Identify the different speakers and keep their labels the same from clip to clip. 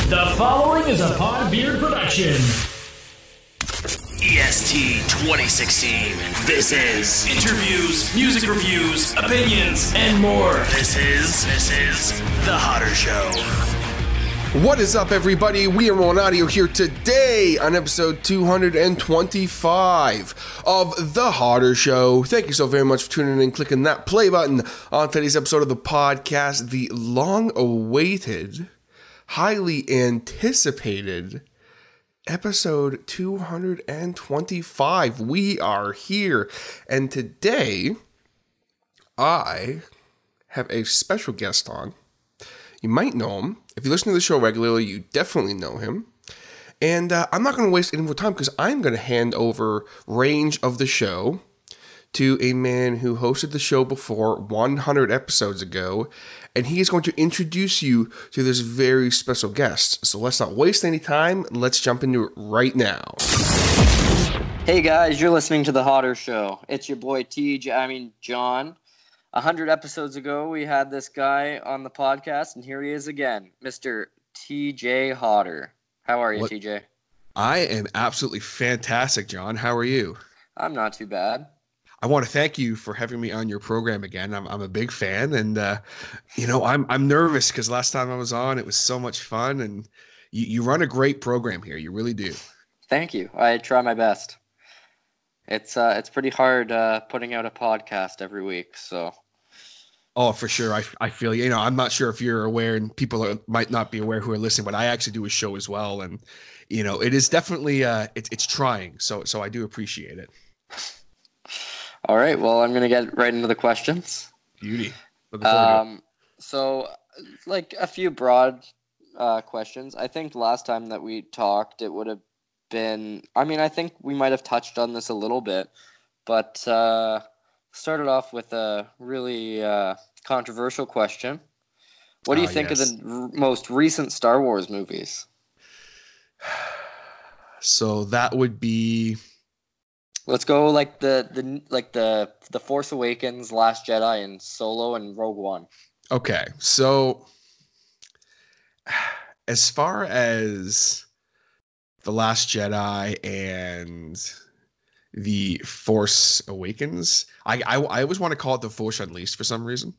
Speaker 1: The following is a Podbeard production.
Speaker 2: EST 2016. This is
Speaker 1: Interviews, music reviews, opinions, and more.
Speaker 2: This is The Hodder Show.
Speaker 3: What is up, everybody? We are Rolling Audio here today on episode 225 of The Hodder Show. Thank you so very much for tuning in and clicking that play button on today's episode of the podcast, the long-awaited, highly anticipated episode 225. We are here, and today I have a special guest on. You might know him. If you listen to the show regularly, you definitely know him. And I'm not going to waste any more time because I'm going to hand over range of the show to a man who hosted the show before 100 episodes ago. And he is going to introduce you to this very special guest. So let's not waste any time. Let's jump into it right now.
Speaker 4: Hey guys, you're listening to The Hodder Show. It's your boy John. 100 episodes ago, we had this guy on the podcast, and here he is again, Mr. TJ Hodder. How are you, TJ?
Speaker 5: I am absolutely fantastic, John. How are you?
Speaker 4: I'm not too bad.
Speaker 5: I want to thank you for having me on your program again. I'm a big fan, and I'm nervous because last time I was on, it was so much fun, and you run a great program here. You really do.
Speaker 4: Thank you. I try my best. It's pretty hard putting out a podcast every week, so.
Speaker 5: Oh, for sure. I feel you. I'm not sure if you're aware, and people might not be aware who are listening, but I actually do a show as well, and it is definitely it's trying. So I do appreciate it.
Speaker 4: All right. Well, I'm gonna get right into the questions.
Speaker 5: Beauty. Looking forward to it.
Speaker 4: So, like a few broad questions. I think last time that we talked, it would have been. I mean, I think we might have touched on this a little bit, but started off with a really controversial question. What do you think of the most recent Star Wars movies?
Speaker 5: So that would be.
Speaker 4: Let's go like the Force Awakens, Last Jedi, and Solo and Rogue One.
Speaker 5: Okay, so as far as the Last Jedi and the Force Awakens, I always want to call it the Force Unleashed for some reason.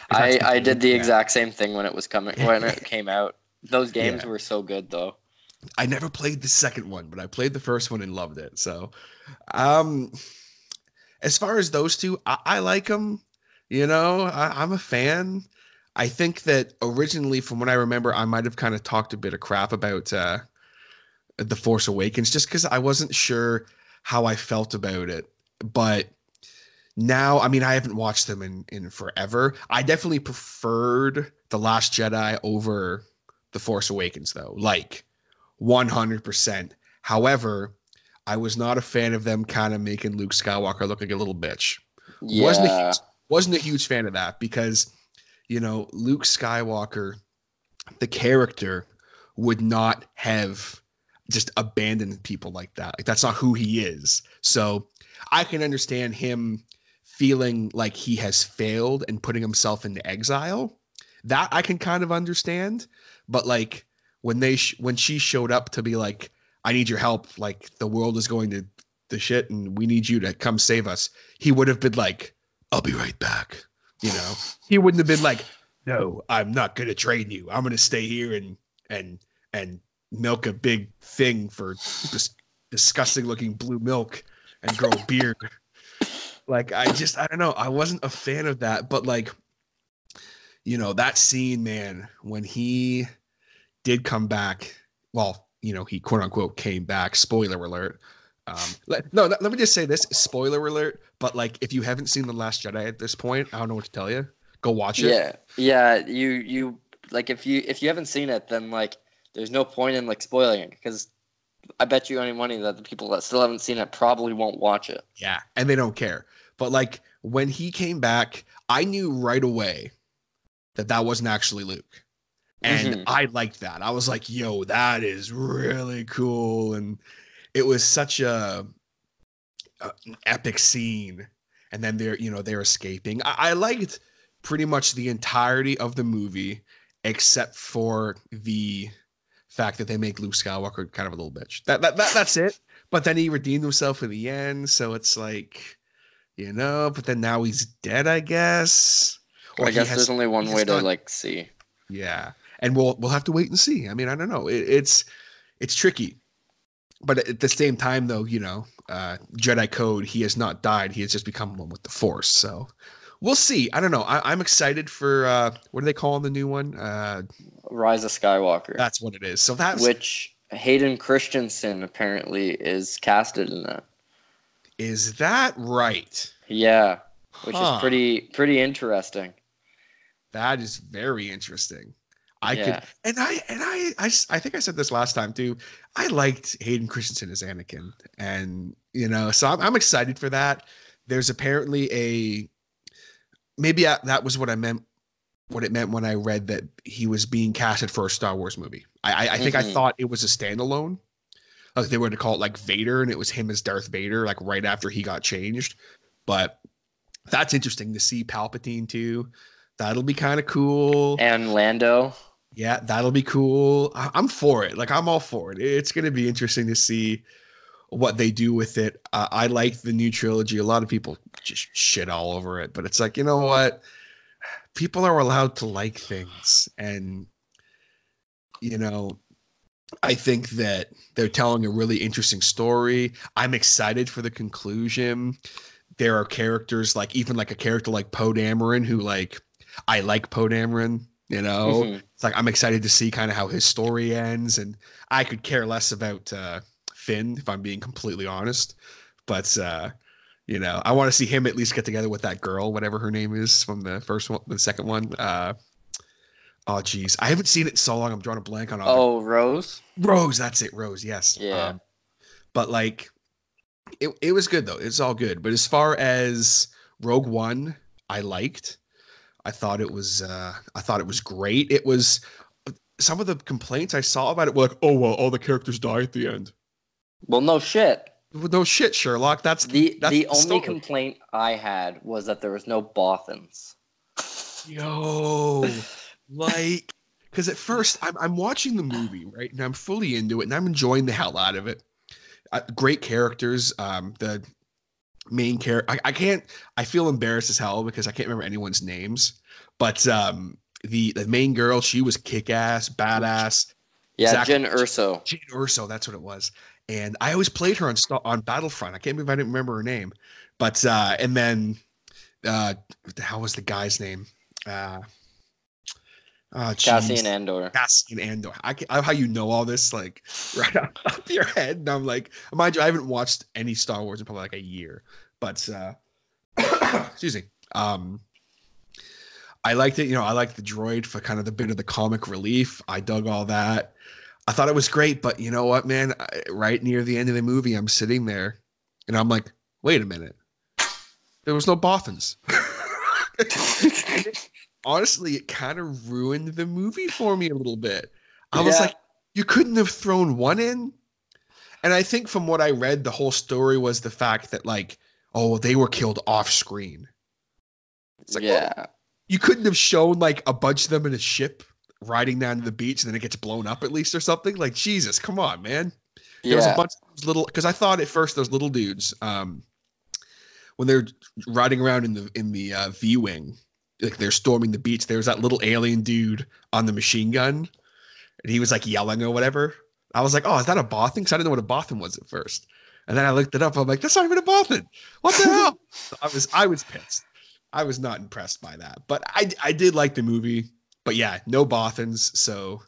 Speaker 4: I did the exact same thing when it came out. Those games were so good though.
Speaker 5: I never played the second one, but I played the first one and loved it. So, as far as those two, I like them. I'm a fan. I think that originally, from what I remember, I might have kind of talked a bit of crap about the Force Awakens just because I wasn't sure how I felt about it. But now, I mean, I haven't watched them in forever. I definitely preferred The Last Jedi over The Force Awakens, though. Like, 100%. However, I was not a fan of them kind of making Luke Skywalker look like a little bitch.
Speaker 4: Yeah.
Speaker 5: Wasn't a huge fan of that because, Luke Skywalker, the character, would not have just abandoned people like that. Like, that's not who he is. So I can understand him feeling like he has failed and putting himself into exile. That I can kind of understand. But like, when she showed up to be like, I need your help, like the world is going to the shit and we need you to come save us, he would have been like, I'll be right back. He wouldn't have been like, no, I'm not going to train you. I'm going to stay here and milk a big thing for this disgusting looking blue milk and grow a beard. Like, I don't know. I wasn't a fan of that, but like, that scene, man, when he did come back, well, he quote unquote came back, spoiler alert. Let me just say this, spoiler alert, but like, if you haven't seen The Last Jedi at this point, I don't know what to tell you. Go watch it.
Speaker 4: Yeah. You like, if you haven't seen it, then like, there's no point in like spoiling it because I bet you any money that the people that still haven't seen it probably won't watch it.
Speaker 5: Yeah, and they don't care. But like, when he came back, I knew right away that wasn't actually Luke. And I liked that. I was like, yo, that is really cool. And it was such an epic scene. And then they're escaping. I liked pretty much the entirety of the movie, except for the fact that they make Luke Skywalker kind of a little bitch. That's it. But then he redeemed himself in the end, so it's like, but then now he's dead, I guess. Or
Speaker 4: I guess there's only one way to see.
Speaker 5: Yeah, and we'll have to wait and see. I mean, I don't know. It's tricky, but at the same time, though, Jedi Code, he has not died. He has just become one with the Force. So we'll see. I don't know. I'm excited for what do they call the new one?
Speaker 4: Rise of Skywalker.
Speaker 5: That's what it is. So
Speaker 4: which Hayden Christensen apparently is casted in that.
Speaker 5: Is that right?
Speaker 4: Yeah, which is pretty interesting.
Speaker 5: That is very interesting. I think I said this last time too. I liked Hayden Christensen as Anakin, and so I'm excited for that. There's apparently that was what I meant. What it meant when I read that he was being casted for a Star Wars movie. I think I thought it was a standalone. Like they were to call it like Vader, and it was him as Darth Vader, like right after he got changed. But that's interesting to see Palpatine too. That'll be kind of cool.
Speaker 4: And Lando.
Speaker 5: Yeah, that'll be cool. I'm for it. Like I'm all for it. It's going to be interesting to see what they do with it. I like the new trilogy. A lot of people just shit all over it, but it's like, you know what? People are allowed to like things, and I think that they're telling a really interesting story. I'm excited for the conclusion. There are characters even a character like Poe Dameron who I like Poe Dameron, It's like I'm excited to see kind of how his story ends, and I could care less about Finn if I'm being completely honest. But I want to see him at least get together with that girl, whatever her name is from the first one, the second one. Oh, geez. I haven't seen it in so long. I'm drawing a blank on all.
Speaker 4: Oh, Rose?
Speaker 5: Rose. That's it. Rose. Yes.
Speaker 4: Yeah.
Speaker 5: But it was good though. It's all good. But as far as Rogue One, I liked. I thought it was great. It was some of the complaints I saw about it were like, oh, well, all the characters die at the end.
Speaker 4: Well, no shit.
Speaker 5: No shit, Sherlock. That's
Speaker 4: the only complaint I had was that there was no Bothans.
Speaker 5: Yo, because at first I'm watching the movie, right, and I'm fully into it, and I'm enjoying the hell out of it. Great characters. The main character, I feel embarrassed as hell because I can't remember anyone's names, but the main girl, she was kick-ass, badass.
Speaker 4: Yeah, Jyn Erso.
Speaker 5: Jyn Erso, that's what it was. And I always played her on Battlefront. I can't believe I didn't remember her name. But and then what the hell was the guy's name?
Speaker 4: Cassian Andor.
Speaker 5: Cassian Andor. I how you know all this right off your head. And I'm like, mind you, I haven't watched any Star Wars in probably a year. But excuse me. I liked it. I liked the droid for kind of the bit of the comic relief. I dug all that. I thought it was great, but you know what, man? Right near the end of the movie, I'm sitting there, and I'm like, wait a minute. There was no Bothans. Honestly, it kind of ruined the movie for me a little bit. I was like, you couldn't have thrown one in? And I think from what I read, the whole story was the fact that, they were killed off screen. It's like, well, you couldn't have shown, a bunch of them in a ship riding down to the beach, and then it gets blown up at least or something. Jesus, come on, man. There was a bunch of those little, because I thought at first those little dudes, when they're riding around in the V-wing, they're storming the beach, there was that little alien dude on the machine gun, and he was yelling or whatever. I was like, oh, is that a Bothan? Because I didn't know what a Bothan was at first. And then I looked it up. I'm like, that's not even a Bothan. What the hell? I was pissed. I was not impressed by that. But I did like the movie. But yeah, no Bothans. So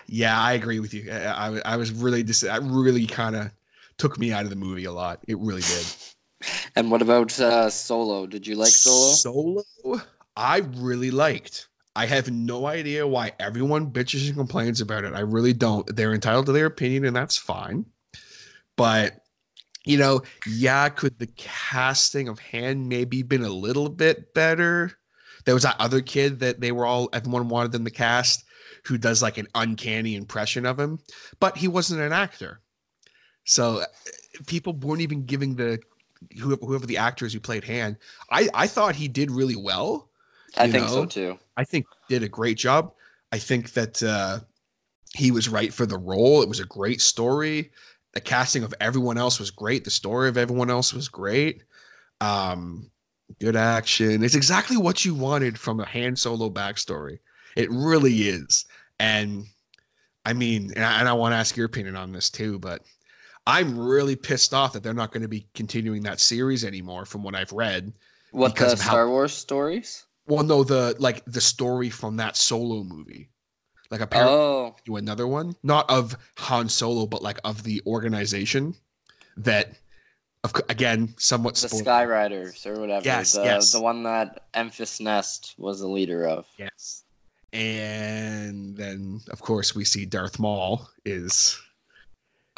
Speaker 5: yeah, I agree with you. I was really that really kind of took me out of the movie a lot. It really did.
Speaker 4: And what about Solo? Did you like Solo?
Speaker 5: Solo, I really liked. I have no idea why everyone bitches and complains about it. I really don't. They're entitled to their opinion, and that's fine. But, could the casting of Han maybe been a little bit better? There was that other kid that everyone wanted them to cast who does an uncanny impression of him, but he wasn't an actor. So people weren't even giving whoever the actors who played Han. I thought he did really well.
Speaker 4: I think so too.
Speaker 5: I think he did a great job. I think that he was right for the role. It was a great story. The casting of everyone else was great. The story of everyone else was great. Good action. It's exactly what you wanted from a Han Solo backstory. It really is. And I mean, and I want to ask your opinion on this too, but I'm really pissed off that they're not going to be continuing that series anymore from what I've read.
Speaker 4: What, the Star Wars stories?
Speaker 5: Well, no, the story from that Solo movie. Like apparently do another one, not of Han Solo, but like of the organization that, again, somewhat
Speaker 4: the Skyriders or whatever.
Speaker 5: Yes,
Speaker 4: the one that Memphis Nest was the leader of.
Speaker 5: Yes, and then of course we see Darth Maul is,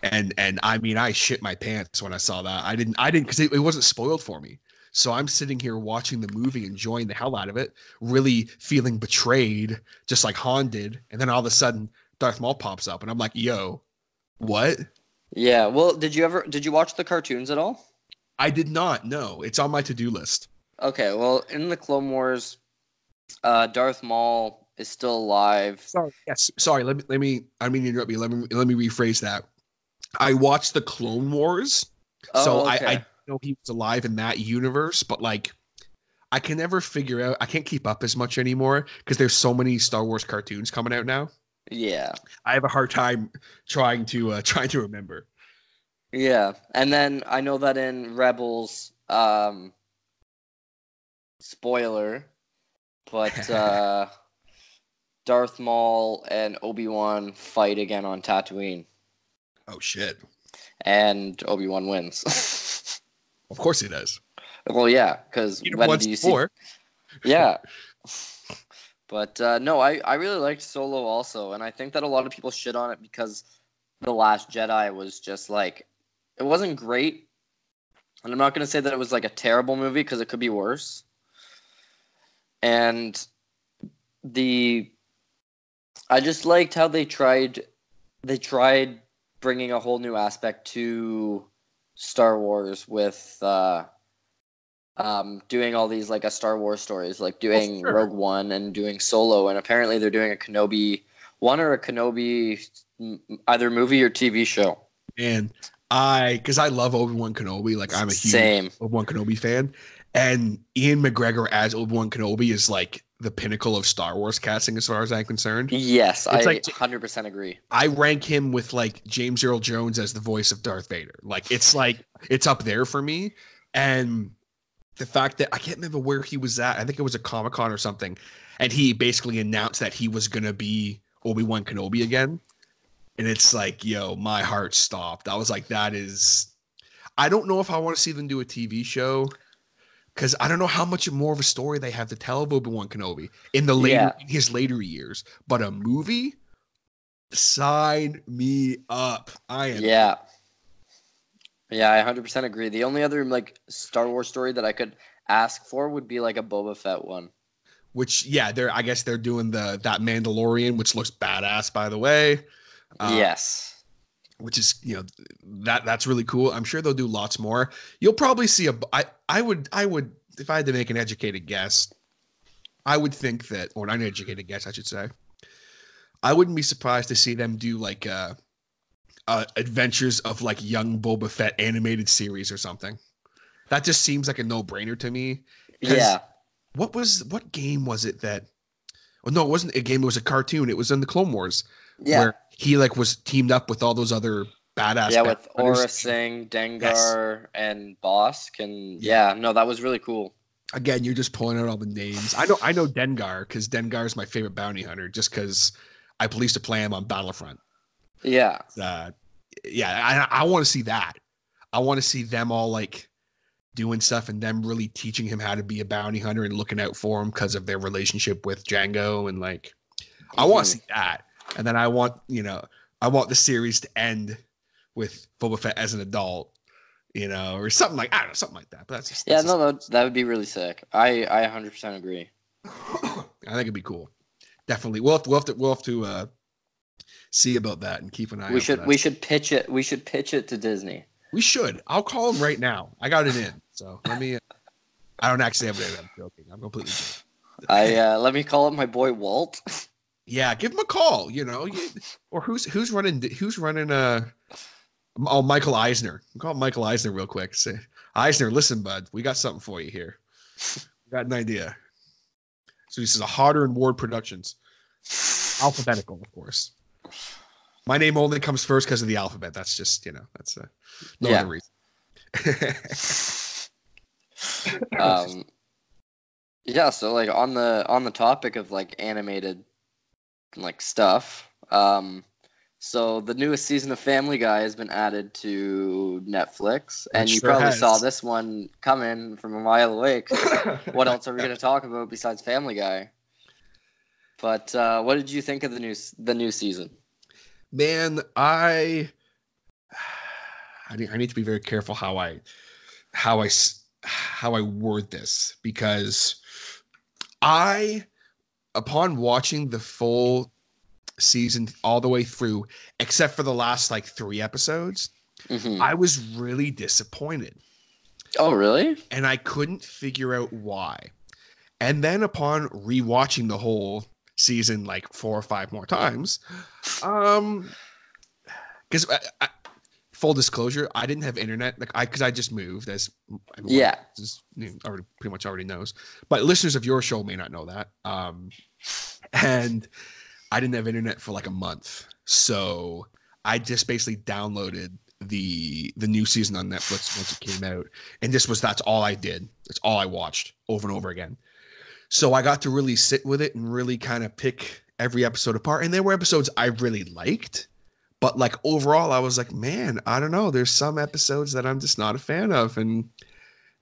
Speaker 5: and I mean I shit my pants when I saw that. I didn't because it wasn't spoiled for me. So I'm sitting here watching the movie, enjoying the hell out of it, really feeling betrayed, just like Han did. And then all of a sudden, Darth Maul pops up, and I'm like, "Yo, what?"
Speaker 4: Yeah. Well, did you watch the cartoons at all?
Speaker 5: I did not. No, it's on my to-do list.
Speaker 4: Okay. Well, in the Clone Wars, Darth Maul is still alive.
Speaker 5: Sorry. Yes. Sorry. Let me. I mean, interrupt me. Let me rephrase that. I watched the Clone Wars, so
Speaker 4: okay.
Speaker 5: I know he was alive in that universe, but like I can never figure out. I can't keep up as much anymore because there's so many Star Wars cartoons coming out now.
Speaker 4: Yeah,
Speaker 5: I have a hard time trying to remember.
Speaker 4: Yeah, and then I know that in Rebels, spoiler, but Darth Maul and Obi-Wan fight again on Tatooine.
Speaker 5: Oh shit!
Speaker 4: And Obi-Wan wins.
Speaker 5: Of course he does.
Speaker 4: Well, yeah, because when do you see? Yeah. But no, I really liked Solo also, and I think that a lot of people shit on it because The Last Jedi was just like, it wasn't great, and I'm not going to say that it was like a terrible movie because it could be worse. And I just liked how they tried bringing a whole new aspect to Star Wars with doing all these like a Star Wars stories, like doing Rogue One and doing Solo, and apparently they're doing a Kenobi either movie or TV show.
Speaker 5: And because I love Obi-Wan Kenobi, like I'm a huge Obi-Wan Kenobi fan, and Ian McGregor as Obi-Wan Kenobi is like the pinnacle of Star Wars casting as far as I'm concerned.
Speaker 4: Yes, I 100% agree.
Speaker 5: I rank him with like James Earl Jones as the voice of Darth Vader. Like it's up there for me. And the fact that I can't remember where he was at, I think it was a Comic-Con or something, and he basically announced that he was gonna be Obi-Wan Kenobi again. And it's like, yo, my heart stopped. I was like, that is, I don't know if I want to see them do a TV show. Because I don't know how much more of a story they have to tell of Obi-Wan Kenobi in his later years. But a movie, sign me up. I am.
Speaker 4: Yeah, I 100% agree. The only other like Star Wars story that I could ask for would be like a Boba Fett one.
Speaker 5: Which, yeah, I guess they're doing that Mandalorian, which looks badass, by the way.
Speaker 4: Yes.
Speaker 5: Which is, that's really cool. I'm sure they'll do lots more. You'll probably see I would, if I had to make an educated guess, I would think that, or not an educated guess, I should say, I wouldn't be surprised to see them do like adventures of like young Boba Fett animated series or something. That just seems like a no-brainer to me.
Speaker 4: Yeah.
Speaker 5: What game was it that, oh no, it wasn't a game. It was a cartoon. It was in the Clone Wars.
Speaker 4: Yeah.
Speaker 5: Where he like was teamed up with all those other badass.
Speaker 4: Yeah, with Aura Singh, Dengar, and Bosk, and no, that was really cool.
Speaker 5: Again, you're just pulling out all the names. I know Dengar because Dengar is my favorite bounty hunter, just because I used to play him on Battlefront.
Speaker 4: Yeah.
Speaker 5: I want to see that. I want to see them all like doing stuff and them really teaching him how to be a bounty hunter and looking out for him because of their relationship with Django, and like I want to see that. And then I want the series to end with Boba Fett as an adult, or something like, I don't know, something like that. But that's just
Speaker 4: that would be really sick. I 100% agree.
Speaker 5: I think it'd be cool. Definitely, we'll have to see about that and keep an eye.
Speaker 4: We should pitch it. We should pitch it to Disney.
Speaker 5: We should. I'll call him right now. I got it in. So let me. I don't actually have it. I'm joking. I'm completely joking.
Speaker 4: Let me call up my boy Walt.
Speaker 5: Yeah, give him a call. Or who's running? Oh, Michael Eisner. Call Michael Eisner real quick. Say, Eisner, listen, bud, we got something for you here. We got an idea. So this is a Hodder and Ward Productions. Alphabetical, of course. My name only comes first because of the alphabet. That's just, that's no other reason.
Speaker 4: Yeah, so like on the topic of like animated like stuff, so the newest season of Family Guy has been added to Netflix, and you probably saw this one coming from a mile away. What else are we going to talk about besides Family Guy? But what did you think of the new season?
Speaker 5: Man, I need to be very careful how I word this, because upon watching the full season all the way through, except for the last like 3 episodes, I was really disappointed.
Speaker 4: Oh, really?
Speaker 5: And I couldn't figure out why. And then upon rewatching the whole season like 4 or 5 more times, because full disclosure, I didn't have internet, because I just moved, as everyone pretty much already knows. But listeners of your show may not know that. And I didn't have internet for like a month, so I just basically downloaded the new season on Netflix once it came out, and that's all I did. That's all I watched over and over again. So I got to really sit with it and really kind of pick every episode apart. And there were episodes I really liked, but like overall, I was like, man, I don't know. There's some episodes that I'm just not a fan of. And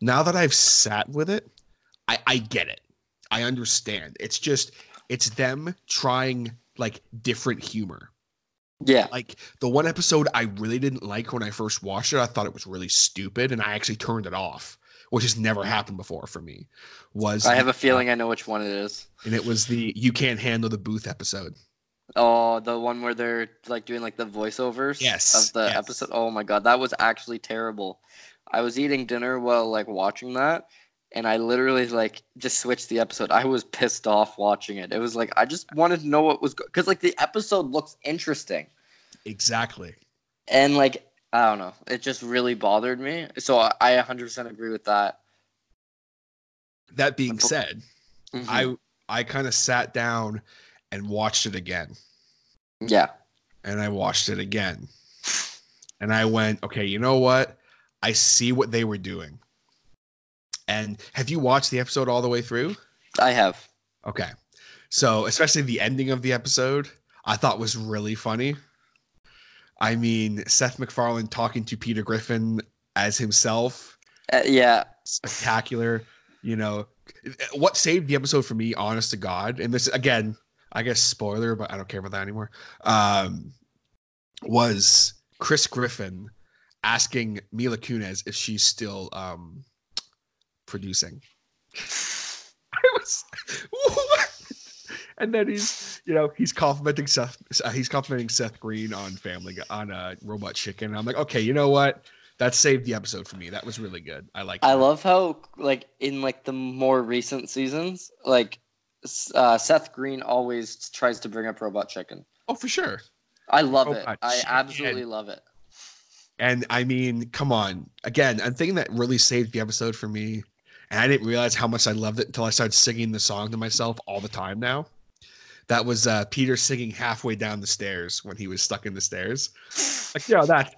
Speaker 5: now that I've sat with it, I get it. I understand. It's them trying like different humor.
Speaker 4: Yeah.
Speaker 5: Like the one episode I really didn't like when I first watched it, I thought it was really stupid, and I actually turned it off, which has never happened before for me.
Speaker 4: I have a feeling I know which one it is.
Speaker 5: And it was the You Can't Handle the Booth episode.
Speaker 4: Oh, the one where they're like doing like the voiceovers of the episode. Oh my God, that was actually terrible. I was eating dinner while like watching that, and I literally like just switched the episode. I was pissed off watching it. It was like I just wanted to know what was because like the episode looks interesting.
Speaker 5: Exactly.
Speaker 4: And like I don't know, it just really bothered me. So I 100% agree with that.
Speaker 5: That being said, I kind of sat down and watched it again.
Speaker 4: Yeah.
Speaker 5: And I watched it again. And I went, okay, you know what? I see what they were doing. And have you watched the episode all the way through?
Speaker 4: I have.
Speaker 5: Okay. So, especially the ending of the episode, I thought was really funny. I mean, Seth MacFarlane talking to Peter Griffin as himself.
Speaker 4: Yeah.
Speaker 5: Spectacular. What saved the episode for me, honest to God, and this, again, I guess spoiler, but I don't care about that anymore, was Chris Griffin asking Mila Kunis if she's still producing. And then he's complimenting Seth Green on Robot Chicken. And I'm like, okay, you know what? That saved the episode for me. That was really good. I like. I
Speaker 4: love how like in like the more recent seasons, like Seth Green always tries to bring up Robot Chicken.
Speaker 5: Oh, for sure.
Speaker 4: I love it. I absolutely love it.
Speaker 5: And I mean, come on. Again, a thing that really saved the episode for me, and I didn't realize how much I loved it until I started singing the song to myself all the time now. That was Peter singing halfway down the stairs when he was stuck in the stairs. Like, that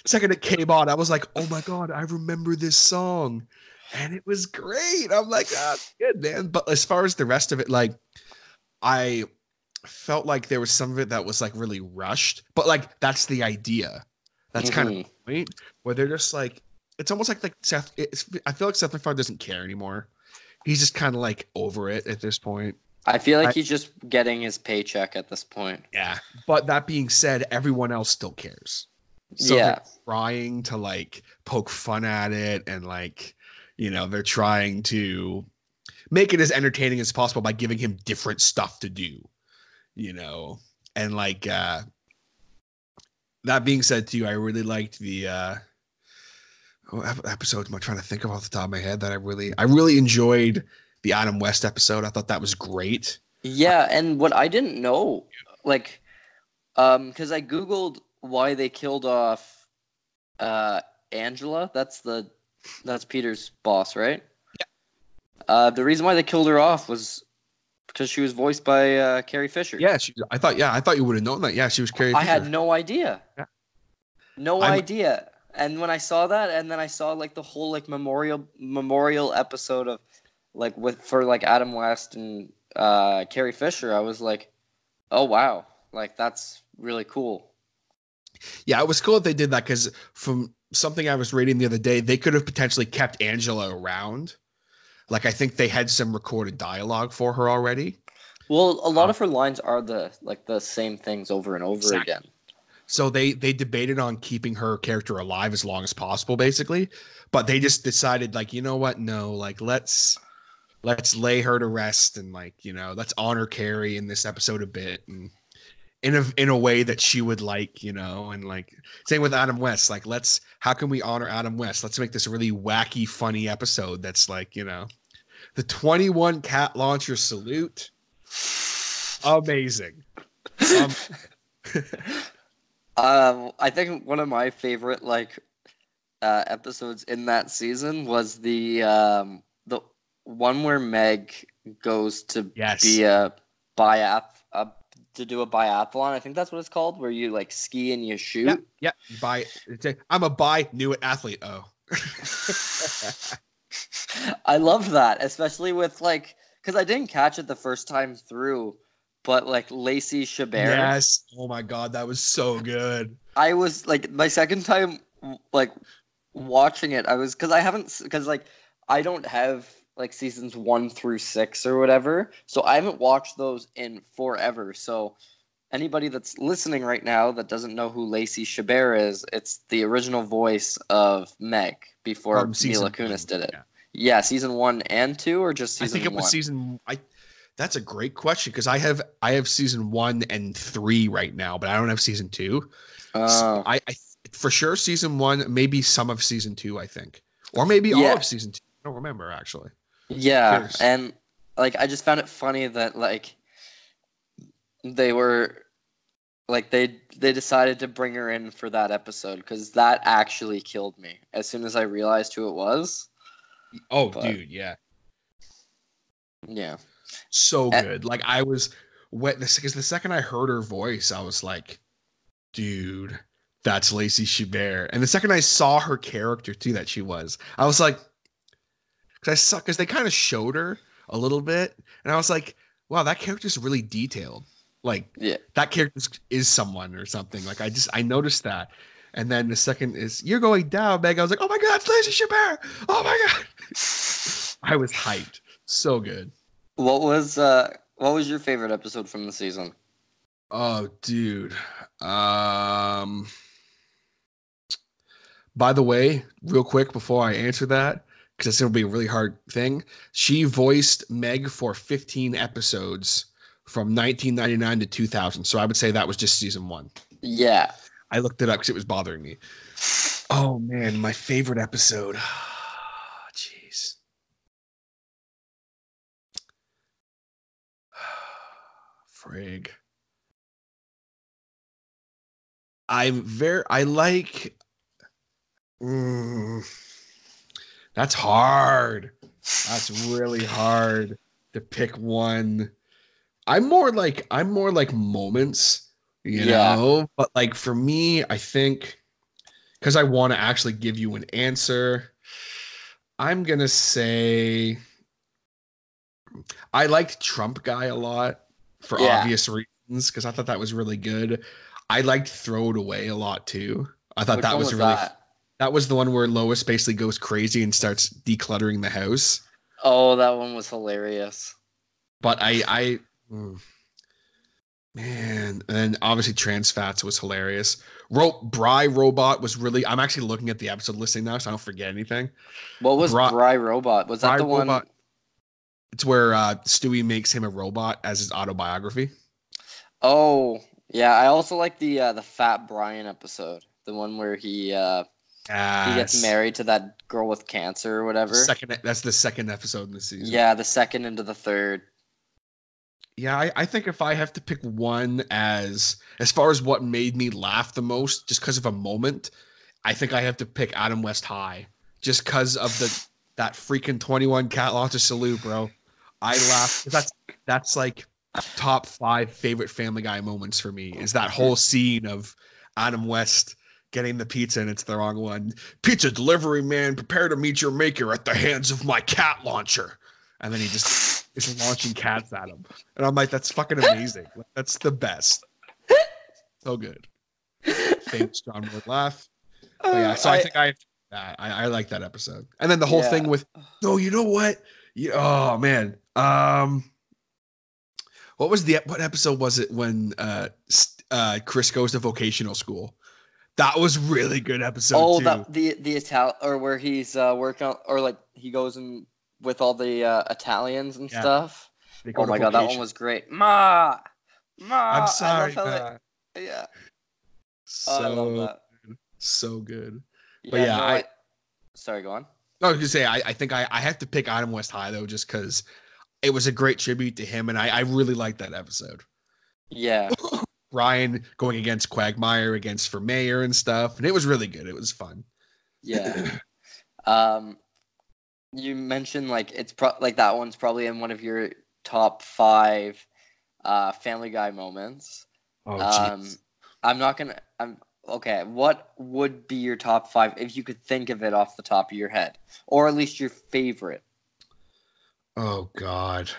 Speaker 5: second it came on, I was like, oh my God, I remember this song. And it was great. I'm like, good, man. But as far as the rest of it, like, I felt like there was some of it that was like really rushed. But like, that's the idea. That's kind of the point, where they're just like, it's almost like Seth. I feel like Seth MacFarlane doesn't care anymore. He's just kind of like over it at this point.
Speaker 4: I feel like he's just getting his paycheck at this point.
Speaker 5: Yeah. But that being said, everyone else still cares. So they're trying to like poke fun at it, and like, they're trying to make it as entertaining as possible by giving him different stuff to do, and like, that being said too, I really liked the, episode am I trying to think of off the top of my head that I really enjoyed the Adam West episode. I thought that was great.
Speaker 4: Yeah, and what I didn't know, like, because I googled why they killed off Angela. That's Peter's boss, right? The reason why they killed her off was because she was voiced by Carrie Fisher.
Speaker 5: Yeah, I thought you would have known that. Yeah, she was Carrie Fisher.
Speaker 4: I had no idea.
Speaker 5: Yeah.
Speaker 4: No idea. And when I saw that, and then I saw like the whole like memorial episode of like for Adam West and Carrie Fisher, I was like, oh wow, like that's really cool.
Speaker 5: Yeah, it was cool that they did that because from something I was reading the other day, they could have potentially kept Angela around. Like, I think they had some recorded dialogue for her already.
Speaker 4: Well, a lot of her lines are the same things over and over again.
Speaker 5: So they debated on keeping her character alive as long as possible, basically. But they just decided, like, you know what? No, like, let's lay her to rest and, like, you know, let's honor Carrie in this episode a bit and in a way that she would like, you know, and like same with Adam West. Like, how can we honor Adam West? Let's make this a really wacky, funny episode that's like, you know, the 21 cat launcher salute. Amazing.
Speaker 4: I think one of my favorite episodes in that season was the one where Meg goes to be a biathlon. I think that's what it's called, where you like ski and you shoot.
Speaker 5: Yeah. I'm a bi-new athlete. Oh.
Speaker 4: I love that, especially with because I didn't catch it the first time through, but like Lacey Chabert.
Speaker 5: Yes. Oh my God, that was so good.
Speaker 4: I was like my second time watching it. I was because I don't have like seasons 1 through 6 or whatever, so I haven't watched those in forever. So anybody that's listening right now that doesn't know who Lacey Chabert is, it's the original voice of Meg before Mila Kunis did it. Yeah, season 1 and 2, or just season 1?
Speaker 5: I think it was season. That's a great question because I have season 1 and 3 right now, but I don't have season 2. So I for sure season 1, maybe some of season 2, I think, or maybe all of season 2. I don't remember actually.
Speaker 4: Yeah, and I just found it funny that they were they decided to bring her in for that episode because that actually killed me as soon as I realized who it was.
Speaker 5: Oh, dude, yeah.
Speaker 4: Yeah.
Speaker 5: So good. Like, I was wet because the second I heard her voice, I was like, dude, that's Lacey Chabert. And the second I saw her character too, that she was, I was like, because they kind of showed her a little bit, and I was like, wow, that character's really detailed. Like, that character is someone or something. Like, I noticed that. And then the second is, you're going down, Meg. I was like, oh my God, it's Lacey Chabert. Oh my God. I was hyped. So good.
Speaker 4: What was your favorite episode from the season?
Speaker 5: Oh, dude. By the way, real quick before I answer that, because it's going to be a really hard thing, she voiced Meg for 15 episodes from 1999 to 2000. So I would say that was just season 1.
Speaker 4: Yeah.
Speaker 5: I looked it up because it was bothering me. Oh, man, my favorite episode. Jeez. Frig. That's hard. That's really hard to pick one. I'm more like moments, you know, but like for me, I think because I want to actually give you an answer, I'm going to say I liked Trump Guy a lot for obvious reasons because I thought that was really good. I liked Throw It Away a lot too. I thought that was really that was the one where Lois basically goes crazy and starts decluttering the house.
Speaker 4: Oh, that one was hilarious.
Speaker 5: But man, and obviously Trans Fats was hilarious. Bry Robot was really. I'm actually looking at the episode listing now, so I don't forget anything.
Speaker 4: What was Bry Robot? Was that the one?
Speaker 5: Robot, it's where Stewie makes him a robot as his autobiography. Oh
Speaker 4: yeah, I also like the Fat Brian episode, the one where he gets married to that girl with cancer or whatever.
Speaker 5: That's the second episode in the season.
Speaker 4: Yeah, the second into the third.
Speaker 5: Yeah, I think if I have to pick one as far as what made me laugh the most, just because of a moment, I think I have to pick Adam West High, just because of that freaking 21 cat launcher salute, bro. I laughed. That's like top 5 favorite Family Guy moments for me. Is that whole scene of Adam West getting the pizza and it's the wrong one. Pizza delivery man, prepare to meet your maker at the hands of my cat launcher. And then he just is launching cats at him. And I'm like, that's fucking amazing. Like, that's the best. So good. Famous John Ward laugh. But yeah, so I think I like that episode. And then the whole thing with, no, you know what? Oh man. What episode was it when Chris goes to vocational school? That was really good episode too.
Speaker 4: The Italian, or where he's working on, or like he goes in with all the Italians and stuff. Oh my god, that one was great. Ma,
Speaker 5: I'm sorry, Ma.
Speaker 4: Yeah.
Speaker 5: So,
Speaker 4: I love that.
Speaker 5: So good.
Speaker 4: Yeah,
Speaker 5: but yeah,
Speaker 4: sorry, go on.
Speaker 5: I was gonna say I think I have to pick Adam West High though, just because it was a great tribute to him, and I really liked that episode.
Speaker 4: Yeah.
Speaker 5: Ryan going against Quagmire for mayor and stuff, and it was really good. It was fun.
Speaker 4: Yeah. You mentioned like it's like that one's probably in one of your top 5 Family Guy moments.
Speaker 5: Oh, jeez.
Speaker 4: Okay. What would be your top 5 if you could think of it off the top of your head, or at least your favorite?
Speaker 5: Oh God.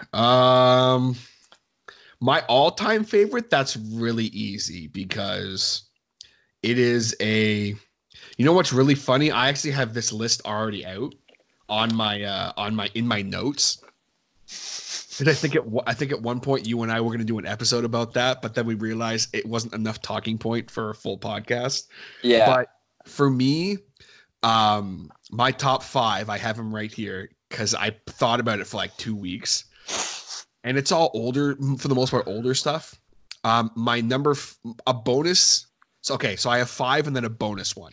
Speaker 5: My all-time favorite, that's really easy because it is you know what's really funny? I actually have this list already out in my notes. And I think at one point you and I were going to do an episode about that, but then we realized it wasn't enough talking point for a full podcast.
Speaker 4: Yeah.
Speaker 5: But for me, my top 5, I have them right here because I thought about it for like 2 weeks. And it's all older, for the most part, older stuff. My a bonus. So I have 5 and then a bonus one.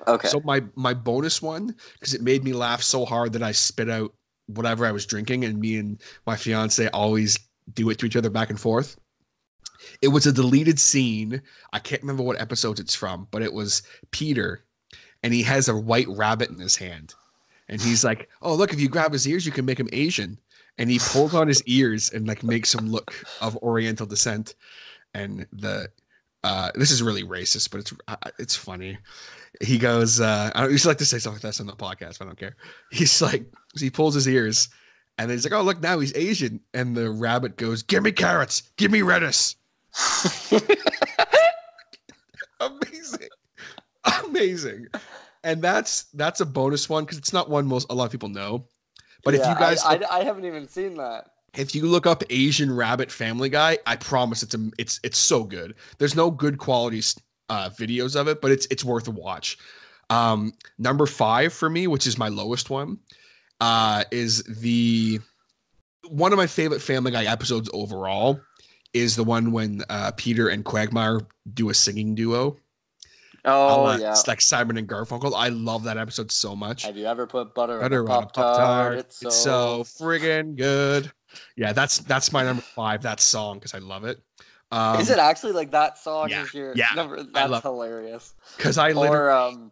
Speaker 4: Okay.
Speaker 5: So my bonus one, because it made me laugh so hard that I spit out whatever I was drinking, and me and my fiance always do it to each other back and forth. It was a deleted scene. I can't remember what episode it's from, but it was Peter, and he has a white rabbit in his hand. And he's like, oh, look, if you grab his ears, you can make him Asian. And he pulls on his ears and like makes him look of Oriental descent. And this is really racist, but it's funny. He goes, I used to like to say something like this on the podcast, but I don't care. He's like, he pulls his ears and then he's like, oh, look, now he's Asian. And the rabbit goes, give me carrots, give me lettuce. Amazing. And that's a bonus one because it's not one a lot of people know. But if you guys,
Speaker 4: I haven't even seen that.
Speaker 5: If you look up Asian Rabbit Family Guy, I promise it's so good. There's no good quality videos of it, but it's worth a watch. Number 5 for me, which is my lowest one, is one of my favorite Family Guy episodes overall is the one when Peter and Quagmire do a singing duo.
Speaker 4: Oh, yeah.
Speaker 5: It's like Simon and Garfunkel. I love that episode so much.
Speaker 4: Have you ever put butter on a Pop-Tart?
Speaker 5: It's so friggin' good. Yeah, that's my number 5, that song, because I love it.
Speaker 4: Is it actually like that song is your number? That's hilarious.
Speaker 5: Because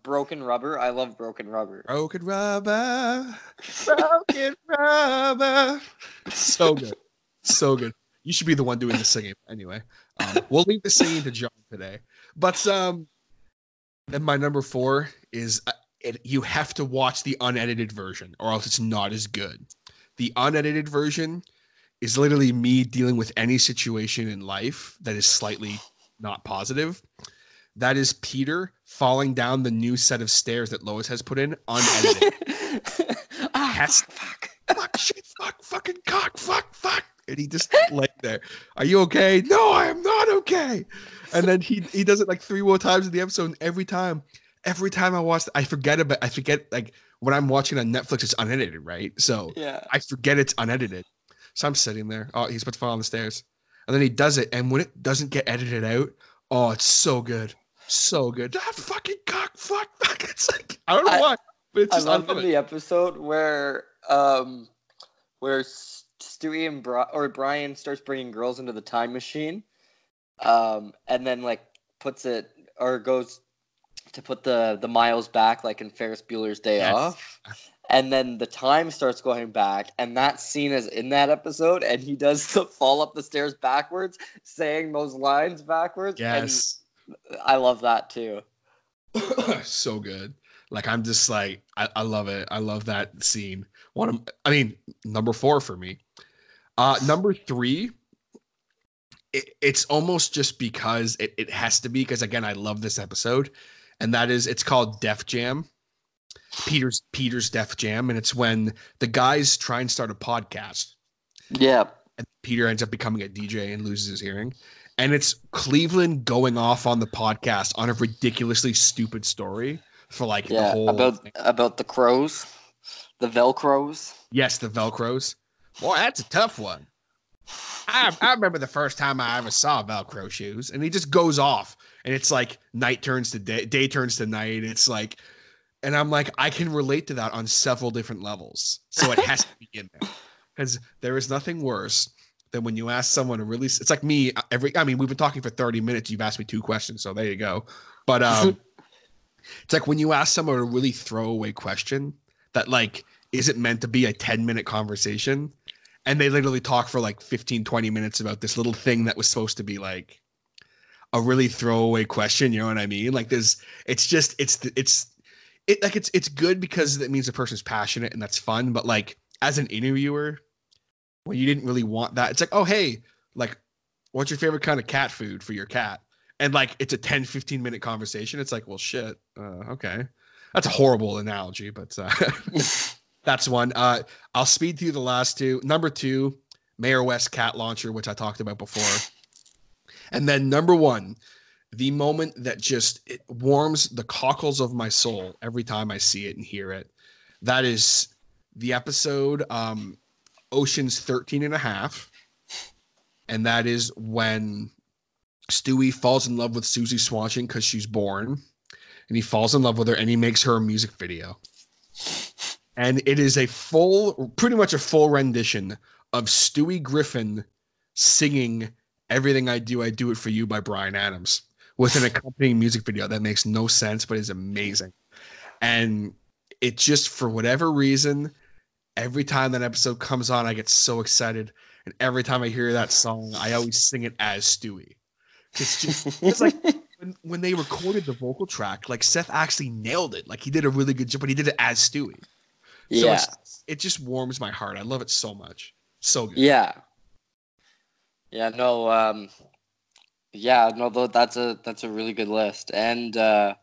Speaker 4: Broken Rubber. I love Broken Rubber.
Speaker 5: Broken Rubber. Broken Rubber. So good. So good. You should be the one doing the singing. Anyway, we'll leave the singing to John today. But then my number 4 is you have to watch the unedited version or else it's not as good. The unedited version is literally me dealing with any situation in life that is slightly not positive. That is Peter falling down the new set of stairs that Lois has put in unedited. Fucking cock, fuck. And he just laid there. Are you okay? No, I am not okay. And then he does it like 3 more times in the episode. And every time I watch, I forget like when I'm watching on Netflix, it's unedited, right? So
Speaker 4: yeah.
Speaker 5: I forget it's unedited. So I'm sitting there. Oh, he's about to fall on the stairs. And then he does it. And when it doesn't get edited out, oh, it's so good. So good. That fucking cock, fuck. It's like, I don't know why. But it's just,
Speaker 4: I love the episode where Stewie and Brian starts bringing girls into the time machine, and then like puts it or goes to put the miles back, like in Ferris Bueller's Day Off. And then the time starts going back, and that scene is in that episode, and he does the fall up the stairs backwards, saying those lines backwards.
Speaker 5: Yes.
Speaker 4: And I love that too.
Speaker 5: So good. Like, I'm just like, I love it. I love that scene. Number 4 for me. Number 3, it's almost just because it has to be, because again, I love this episode, and that is, it's called Def Jam. Peter's Def Jam, and it's when the guys try and start a podcast.
Speaker 4: Yeah.
Speaker 5: And Peter ends up becoming a DJ and loses his hearing. And it's Cleveland going off on the podcast on a ridiculously stupid story for like the whole
Speaker 4: about the crows, the Velcros.
Speaker 5: Yes, the Velcros. Boy, that's a tough one. I remember the first time I ever saw Velcro shoes, and he just goes off, and it's like night turns to day turns to night. It's like, and I'm like, I can relate to that on several different levels. So it has to be in there, because there is nothing worse than when you ask someone to really, it's like me we've been talking for 30 minutes. You've asked me 2 questions. So there you go. But it's like when you ask someone a really throwaway question that like isn't meant to be a 10-minute conversation, and they literally talk for like 15-20 minutes about this little thing that was supposed to be like a really throwaway question. You know what I mean? Like it's good because it means the person's passionate and that's fun. But like as an interviewer, when you didn't really want that, it's like, oh, hey, like, what's your favorite kind of cat food for your cat? And like, it's a 10-15 minute conversation. It's like, well, shit. Okay. That's a horrible analogy, but that's one. I'll speed through the last 2. Number 2, Mayor West cat launcher, which I talked about before. And then number 1, the moment that just it warms the cockles of my soul every time I see it and hear it. That is the episode Ocean's 13.5. And that is when Stewie falls in love with Susie Swanson because she's born. And he falls in love with her, and he makes her a music video. And it is pretty much a full rendition of Stewie Griffin singing Everything I Do It For You by Bryan Adams with an accompanying music video that makes no sense, but is amazing. And it just, for whatever reason, every time that episode comes on, I get so excited. And every time I hear that song, I always sing it as Stewie. It's like when they recorded the vocal track, like Seth actually nailed it. Like he did a really good job, but he did it as Stewie.
Speaker 4: Yeah.
Speaker 5: So it just warms my heart. I love it so much. So good.
Speaker 4: Yeah. Yeah, no, that's a really good list. And I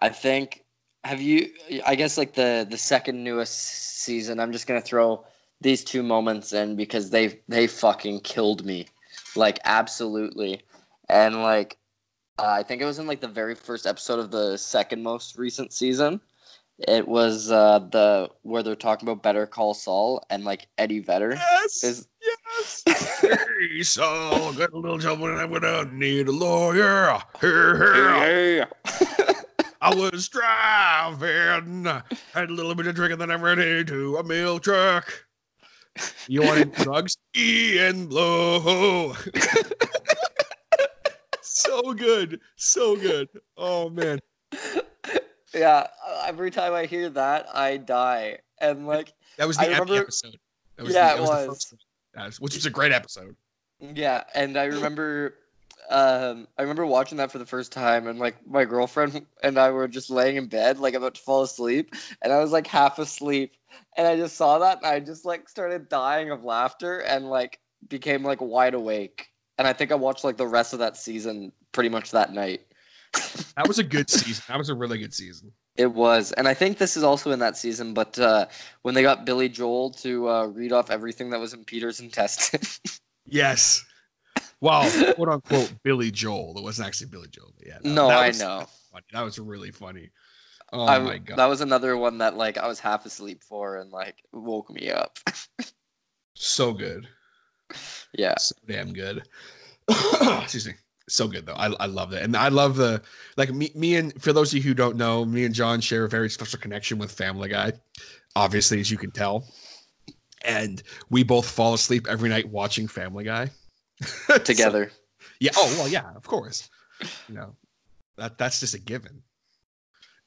Speaker 4: think I guess like the second newest season, I'm just gonna throw these 2 moments in because they fucking killed me. Like absolutely. And like I think it was in like the very first episode of the second most recent season. It was where they're talking about Better Call Saul, and like Eddie Vedder.
Speaker 5: Yes. Hey, Saul, got a little trouble and I'm gonna need a lawyer. Hey. I was driving, had a little bit of drink, and then I'm ready to a milk truck. You want drugs? Ian Blow. So good. Oh man.
Speaker 4: Yeah, every time I hear that, I die. And like
Speaker 5: that was the episode. That was
Speaker 4: it
Speaker 5: was.
Speaker 4: was.
Speaker 5: The first one, which was a great episode.
Speaker 4: Yeah, and I remember watching that for the first time, and like my girlfriend and I were just laying in bed, like about to fall asleep, and I was like half asleep, and I just saw that, and I just like started dying of laughter, and like became like wide awake. And I think I watched like the rest of that season pretty much that night.
Speaker 5: That was a good season. That was a really good season.
Speaker 4: It was. And I think this is also in that season, but when they got Billy Joel to read off everything that was in Peter's intestine.
Speaker 5: Yes. Wow, quote unquote Billy Joel. It wasn't actually Billy Joel. But yeah.
Speaker 4: I know.
Speaker 5: Funny. That was really funny. Oh my god.
Speaker 4: That was another one that like I was half asleep for and like woke me up.
Speaker 5: So good.
Speaker 4: Yeah.
Speaker 5: So damn good. Excuse me. So good though. I love it. And I love the like me and for those of you who don't know, me and John share a very special connection with Family Guy. Obviously, as you can tell. And we both fall asleep every night watching Family Guy.
Speaker 4: Together.
Speaker 5: So, yeah. Oh, well, yeah, of course. You know, that's just a given.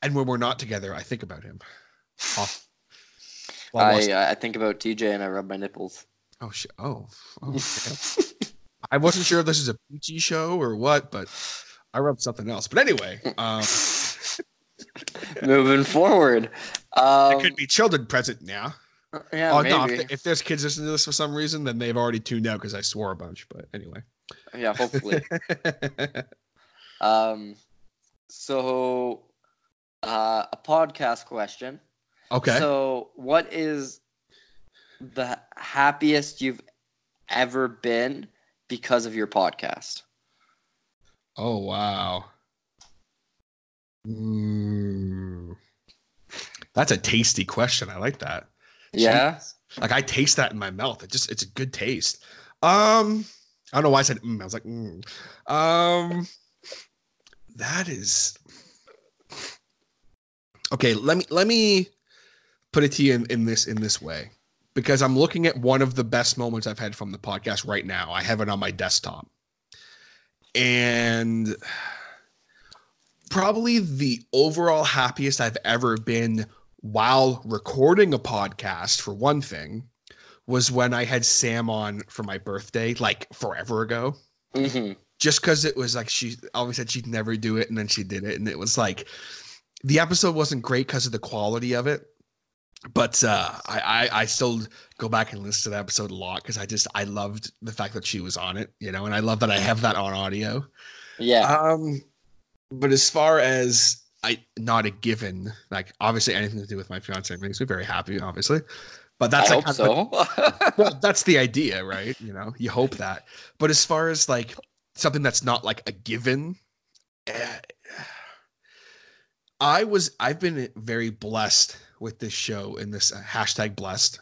Speaker 5: And when we're not together, I think about him.
Speaker 4: I think about TJ and I rub my nipples.
Speaker 5: Oh, shit. Oh. I wasn't sure if this is a PG show or what, but I rubbed something else. But anyway.
Speaker 4: Moving forward.
Speaker 5: It could be children present now.
Speaker 4: Yeah, maybe.
Speaker 5: No, if there's kids listening to this for some reason, then they've already tuned out because I swore a bunch. But anyway.
Speaker 4: Yeah, hopefully. So, a podcast question.
Speaker 5: Okay.
Speaker 4: So, what is the happiest you've ever been because of your podcast?
Speaker 5: Oh, wow. That's a tasty question. I like that.
Speaker 4: Yeah.
Speaker 5: Jeez. Like I taste that in my mouth. It's a good taste. I don't know why I said I was like that is okay. Let me put it to you in this way, because I'm looking at one of the best moments I've had from the podcast right now. I have it on my desktop, and probably the overall happiest I've ever been while recording a podcast, for one thing, was when I had Sam on for my birthday, like forever ago.
Speaker 4: Mm-hmm.
Speaker 5: Just because it was like she always said she'd never do it, and then she did it, and it was like the episode wasn't great because of the quality of it, but I still go back and listen to the episode a lot because I loved the fact that she was on it, you know, and I love that I have that on audio.
Speaker 4: Yeah.
Speaker 5: But as far as not a given, like obviously anything to do with my fiance makes me very happy, obviously. But that's
Speaker 4: I hope so.
Speaker 5: Well, that's the idea, right? You know, you hope that. But as far as like something that's not like a given, I've been very blessed with this show in this hashtag blessed,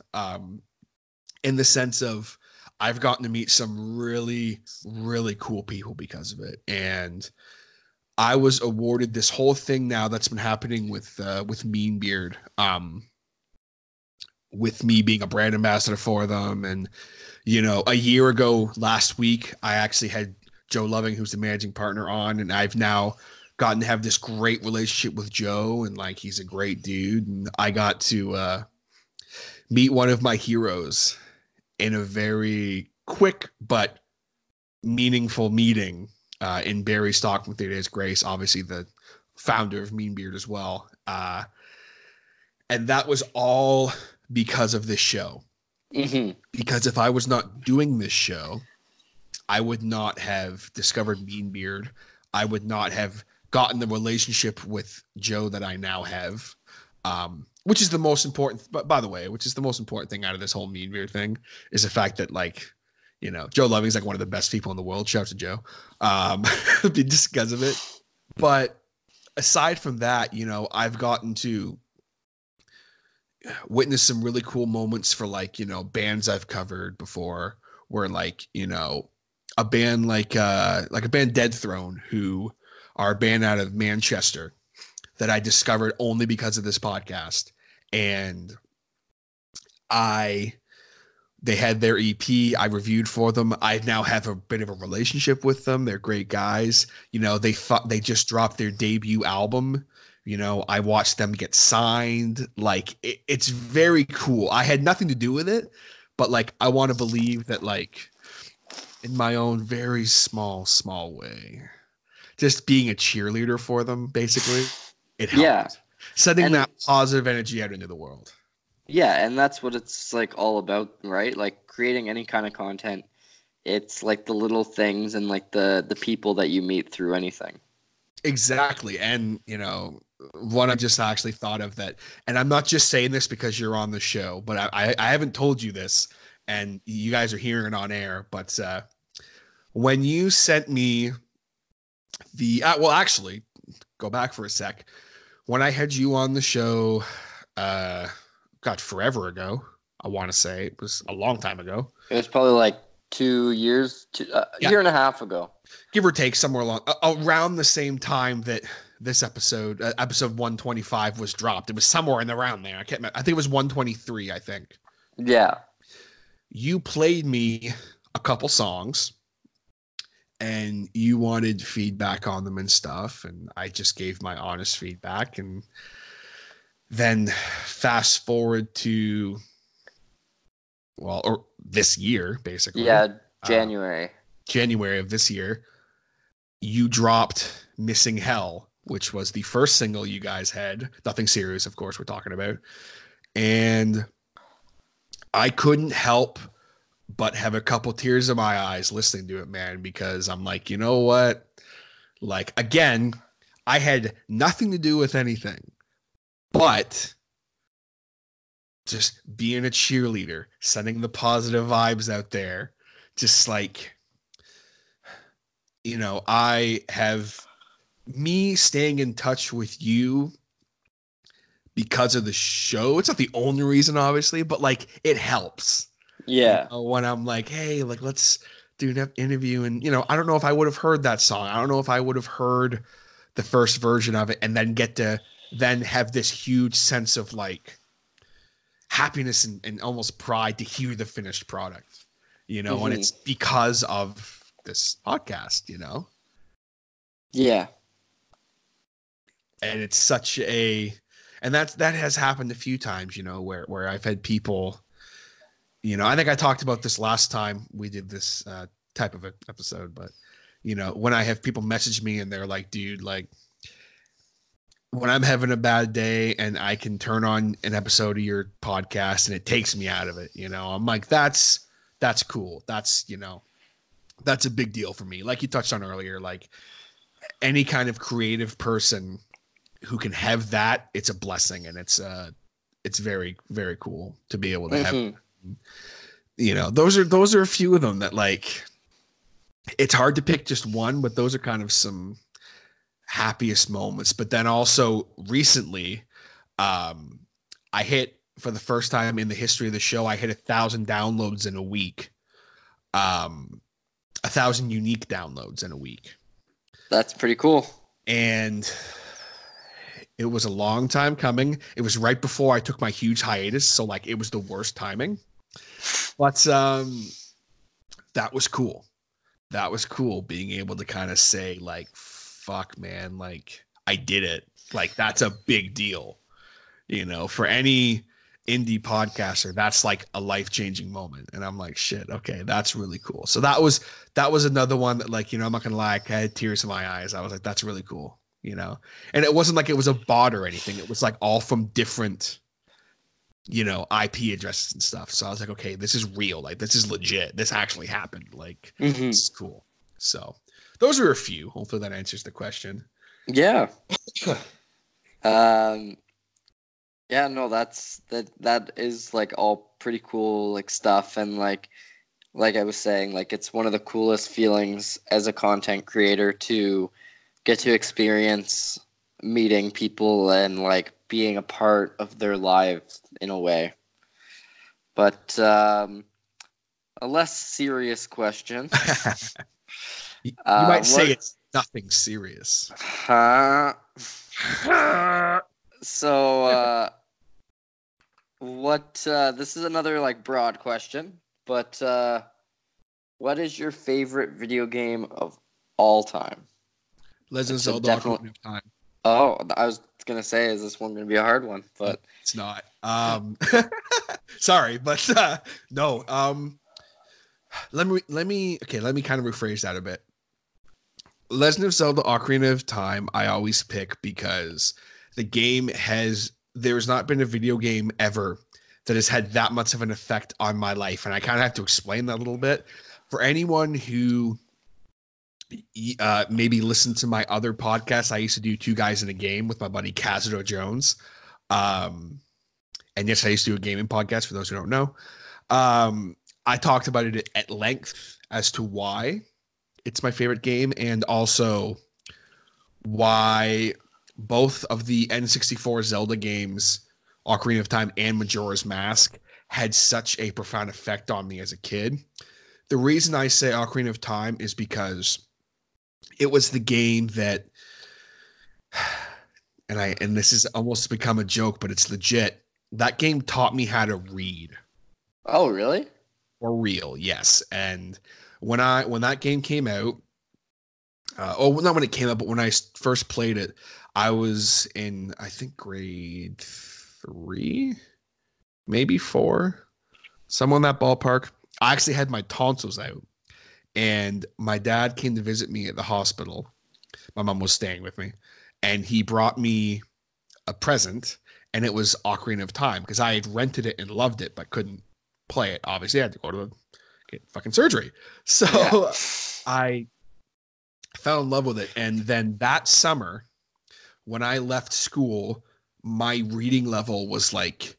Speaker 5: in the sense of I've gotten to meet some really, really cool people because of it. And I was awarded this whole thing now that's been happening with Mean Beard, with me being a brand ambassador for them. And, you know, a year ago last week, I actually had Joe Loving, who's the managing partner, on, and I've now gotten to have this great relationship with Joe, and like he's a great dude. And I got to meet one of my heroes in a very quick but meaningful meeting. In Barry Stockton with Days Grace, obviously the founder of Mean Beard as well. And that was all because of this show.
Speaker 4: Mm-hmm.
Speaker 5: Because if I was not doing this show, I would not have discovered Mean Beard. I would not have gotten the relationship with Joe that I now have, which is the most important. But by the way, which is the most important thing out of this whole Mean Beard thing is the fact that, like, you know, Joe Loving's like one of the best people in the world. Shout out to Joe, just because of it. But aside from that, you know, I've gotten to witness some really cool moments for, like, you know, bands I've covered before, where, like, you know, a band like a band Dead Throne, who are a band out of Manchester that I discovered only because of this podcast, and they had their EP. I reviewed for them. I now have a bit of a relationship with them. They're great guys. You know, they just dropped their debut album. You know, I watched them get signed. Like, it's very cool. I had nothing to do with it, but like, I want to believe that, like, in my own very small way, just being a cheerleader for them, basically, it helped. Yeah. Sending that positive energy out into the world.
Speaker 4: Yeah, and that's what it's like all about, right? Like creating any kind of content, it's like the little things and like the people that you meet through anything.
Speaker 5: Exactly. And, you know, one I just actually thought of that, and I'm not just saying this because you're on the show, but I haven't told you this, and you guys are hearing it on air, but when you sent me well, actually, go back for a sec. When I had you on the show, forever ago, I want to say. It was a long time ago. It
Speaker 4: was probably like 2 years, year and a half ago.
Speaker 5: Give or take, somewhere along, around the same time that this episode 125 was dropped. It was somewhere in around there. I can't remember. I think it was 123, I think.
Speaker 4: Yeah.
Speaker 5: you played me a couple songs and you wanted feedback on them and stuff. And I just gave my honest feedback. And then fast forward to, well, or this year, basically.
Speaker 4: Yeah, January.
Speaker 5: January of this year, you dropped Missing Hell, which was the first single you guys had. Nothing serious, of course, we're talking about. And I couldn't help but have a couple tears in my eyes listening to it, man, because I'm like, you know what? Like, again, I had nothing to do with anything, but just being a cheerleader, sending the positive vibes out there, just like, you know, I have me staying in touch with you because of the show. It's not the only reason, obviously, but like it helps.
Speaker 4: Yeah.
Speaker 5: You know, when I'm like, hey, like let's do an interview, and you know, I don't know if I would have heard that song. I don't know if I would have heard the first version of it and then get to then have this huge sense of like happiness and almost pride to hear the finished product, you know, and it's because of this podcast, you know?
Speaker 4: Yeah.
Speaker 5: And it's such a, and that has happened a few times, you know, where I've had people, you know, I think I talked about this last time we did this type of episode, but you know, when I have people message me and they're like, dude, like when I'm having a bad day and I can turn on an episode of your podcast and it takes me out of it, you know, I'm like, that's cool. That's, you know, that's a big deal for me. Like you touched on earlier, like any kind of creative person who can have that, it's a blessing. And it's very, very cool to be able to have, you know, those are a few of them that like, it's hard to pick just one, but those are kind of some happiest moments. But then also recently, I hit, for the first time in the history of the show, I hit 1,000 downloads in a week. 1,000 unique downloads in a week.
Speaker 4: That's pretty cool.
Speaker 5: And it was a long time coming. It was right before I took my huge hiatus, so like it was the worst timing. But that was cool. That was cool being able to kind of say like, fuck man, like I did it. Like that's a big deal. You know, for any indie podcaster, that's like a life-changing moment. And I'm like, shit, okay, that's really cool. So that was another one that like, you know, I'm not gonna lie, I had tears in my eyes. I was like, that's really cool, you know. And it wasn't like it was a bot or anything. It was like all from different, you know, IP addresses and stuff. So I was like, okay, this is real. Like this is legit. This actually happened. Like it's cool. So those are a few. Hopefully that answers the question.
Speaker 4: Yeah. Yeah, no, that is like all pretty cool like stuff, and like I was saying, like it's one of the coolest feelings as a content creator to get to experience meeting people and like being a part of their lives in a way. But a less serious question.
Speaker 5: You might say it's nothing serious.
Speaker 4: So, this is another like broad question, but what is your favorite video game of all time?
Speaker 5: Legend of Zelda Ocarina of Time.
Speaker 4: Oh, I was gonna say, is this one gonna be a hard one? But
Speaker 5: it's not. Sorry, but no. Let me kind of rephrase that a bit. Legend of Zelda Ocarina of Time, I always pick because the game there's not been a video game ever that has had that much of an effect on my life. And I kind of have to explain that a little bit. For anyone who maybe listened to my other podcasts, I used to do Two Guys in a Game with my buddy Kazuto Jones. And yes, I used to do a gaming podcast for those who don't know. I talked about it at length as to why it's my favorite game, and also why both of the N64 Zelda games, Ocarina of Time and Majora's Mask, had such a profound effect on me as a kid. The reason I say Ocarina of Time is because it was the game that, and this has almost become a joke, but it's legit. That game taught me how to read.
Speaker 4: Oh, really?
Speaker 5: For real, yes. And when that game came out, not when it came out, but when I first played it, I was in, I think, grade 3, maybe 4, somewhere in that ballpark. I actually had my tonsils out, and my dad came to visit me at the hospital. My mom was staying with me, and he brought me a present, and it was Ocarina of Time, because I had rented it and loved it, but couldn't play it. Obviously, I had to go to get fucking surgery. So yeah. I fell in love with it. And then that summer, when I left school, my reading level was like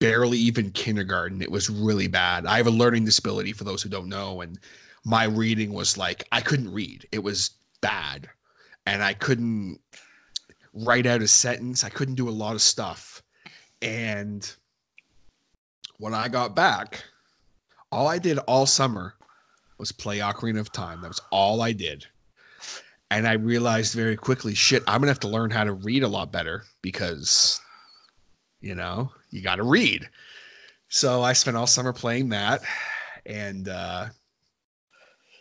Speaker 5: barely even kindergarten. It was really bad. I have a learning disability, for those who don't know, and my reading was like, I couldn't read. It was bad. And I couldn't write out a sentence. I couldn't do a lot of stuff. And when I got back, all I did all summer was play Ocarina of Time. That was all I did. And I realized very quickly, shit, I'm going to have to learn how to read a lot better, because, you know, you got to read. So I spent all summer playing that. And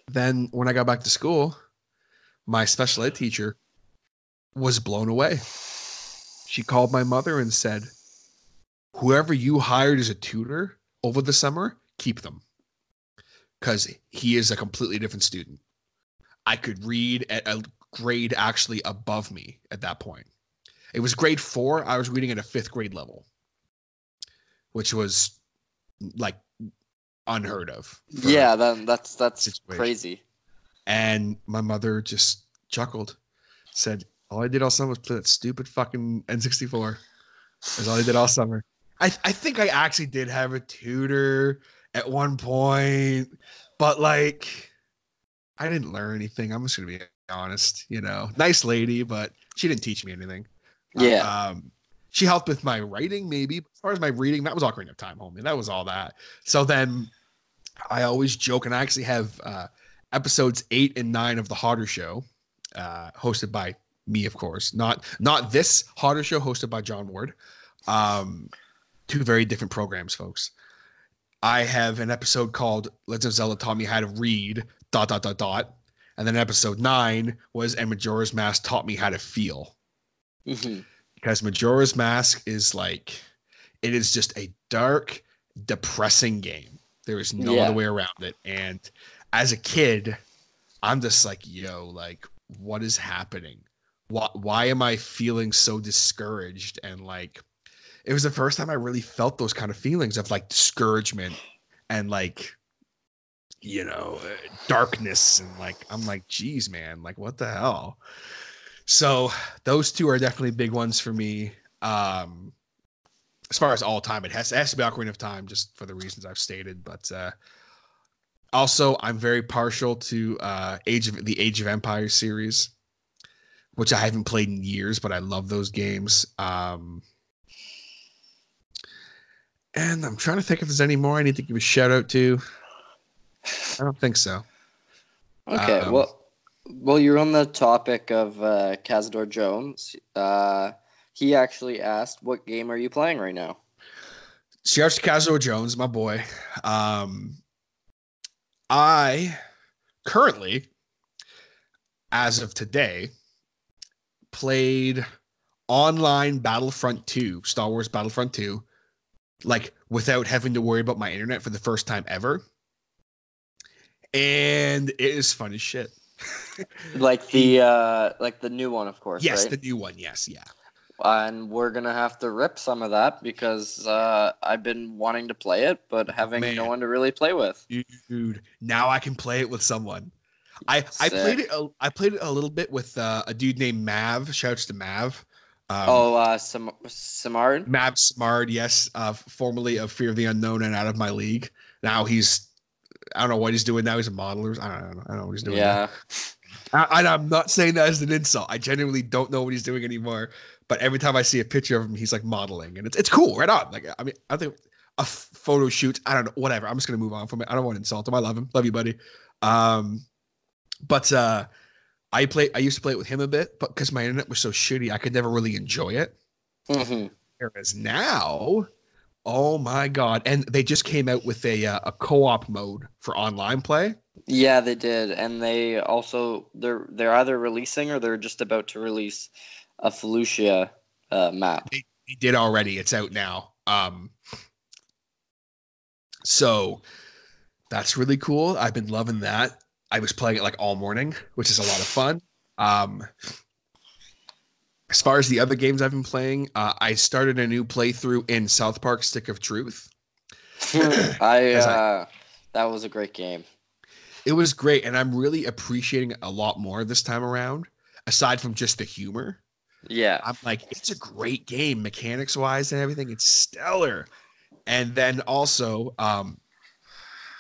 Speaker 5: then when I got back to school, my special ed teacher was blown away. She called my mother and said, whoever you hired as a tutor over the summer, keep them, because he is a completely different student. I could read at a grade actually above me at that point. It was grade 4. I was reading at a 5th grade level, which was like unheard of.
Speaker 4: Yeah, that's crazy.
Speaker 5: And my mother just chuckled, said, all I did all summer was play that stupid fucking N64. That's all I did all summer. I think I actually did have a tutor at one point, but like, I didn't learn anything. I'm just going to be honest, you know, nice lady, but she didn't teach me anything.
Speaker 4: Yeah.
Speaker 5: She helped with my writing, maybe. As far as my reading, that was Ocarina of Time, homie. That was all that. So then I always joke, and I actually have episodes 8 and 9 of the Hodder Show, hosted by me, of course. Not this Hodder Show, hosted by John Ward. 2 very different programs, folks. I have an episode called Legend of Zelda Taught Me How to Read, ... And then episode 9 was And Majora's Mask Taught Me How to Feel.
Speaker 4: Mm-hmm.
Speaker 5: Because Majora's Mask is like, it is just a dark, depressing game. There is no other way around it. And as a kid, I'm just like, yo, like, what is happening? Why am I feeling so discouraged? And like, it was the first time I really felt those kind of feelings of like discouragement and like, you know, darkness. And like, I'm like, geez, man, like, what the hell? So those 2 are definitely big ones for me. As far as all time, it has to be Ocarina of Time, just for the reasons I've stated. But also, I'm very partial to the Age of Empires series, which I haven't played in years, but I love those games. And I'm trying to think if there's any more I need to give a shout out to. I don't think so.
Speaker 4: Okay, well, you're on the topic of Cazador Jones. He actually asked, what game are you playing right now?
Speaker 5: Shouts to Cazador Jones, my boy. I currently, as of today, played online Battlefront 2, Star Wars Battlefront 2, like without having to worry about my internet for the first time ever. And it is fun as shit.
Speaker 4: like the new one, of course.
Speaker 5: Yes,
Speaker 4: right?
Speaker 5: the new one. Yes, yeah.
Speaker 4: And we're gonna have to rip some of that because I've been wanting to play it, but having no one to really play with.
Speaker 5: Dude, now I can play it with someone. I played it. I played it a little bit with a dude named Mav. Shouts to Mav.
Speaker 4: Samard.
Speaker 5: Mav Samard, yes, formerly of Fear of the Unknown and Out of My League. Now I don't know what he's doing now. He's a modeler. I don't know what he's doing. Yeah. I'm not saying that as an insult. I genuinely don't know what he's doing anymore. But every time I see a picture of him, he's like modeling, and it's cool, right on. Like, I mean, I think a photo shoot. I don't know, whatever. I'm just gonna move on from it. I don't want to insult him. I love him. Love you, buddy. But I used to play it with him a bit, but because my internet was so shitty, I could never really enjoy it.
Speaker 4: Mm-hmm.
Speaker 5: Whereas now, Oh my God. And they just came out with a co-op mode for online play.
Speaker 4: Yeah, they did, and they also they're either releasing or they're just about to release a Felucia map.
Speaker 5: They did already. It's out now. So that's really cool. I've been loving that. I was playing it like all morning, which is a lot of fun. As far as the other games I've been playing, I started a new playthrough in South Park Stick of Truth.
Speaker 4: That was a great game.
Speaker 5: It was great, and I'm really appreciating it a lot more this time around, aside from just the humor.
Speaker 4: Yeah.
Speaker 5: I'm like, it's a great game, mechanics-wise and everything. It's stellar. And then also, on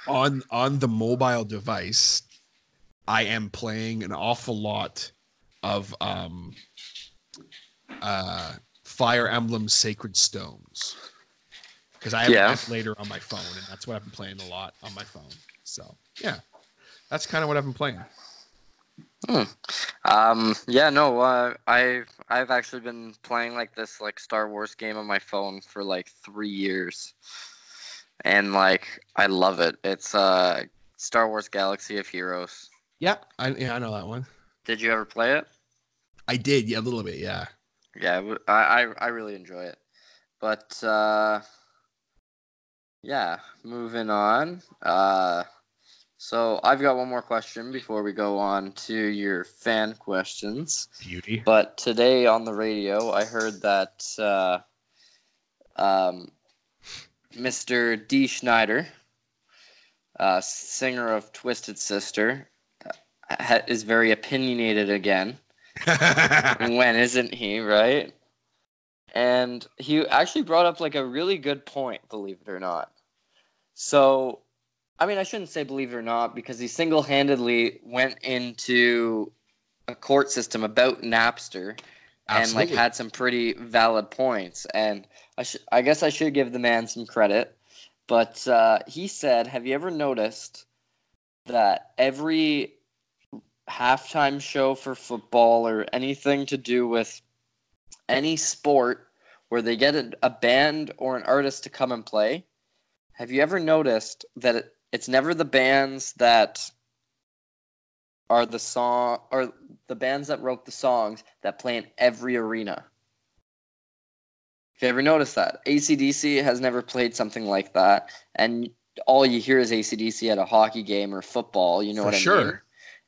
Speaker 5: the mobile device, I am playing an awful lot of Fire Emblem Sacred Stones. Because I have an emulator on my phone, and that's what I've been playing a lot on my phone. So, yeah. That's kind of what I've been playing.
Speaker 4: I've actually been playing like this like Star Wars game on my phone for like 3 years, and like I love it. It's Star Wars Galaxy of Heroes.
Speaker 5: Yeah, I know that one.
Speaker 4: Did you ever play it?
Speaker 5: I did, yeah, a little bit, yeah.
Speaker 4: Yeah, I really enjoy it. But moving on. So I've got one more question before we go on to your fan questions.
Speaker 5: Beauty.
Speaker 4: But today on the radio, I heard that Mr. D. Schneider, singer of Twisted Sister, is very opinionated again. When isn't he, right? And he actually brought up like a really good point, believe it or not. So, I mean, I shouldn't say believe it or not, because he single-handedly went into a court system about Napster. Absolutely. And like had some pretty valid points. And I guess I should give the man some credit. But he said, have you ever noticed that every halftime show for football or anything to do with any sport where they get a band or an artist to come and play, have you ever noticed that it's never the bands that are the song or the bands that wrote the songs that play in every arena? Have you ever noticed that? AC/DC has never played something like that, and all you hear is AC/DC at a hockey game or football, you know what I mean?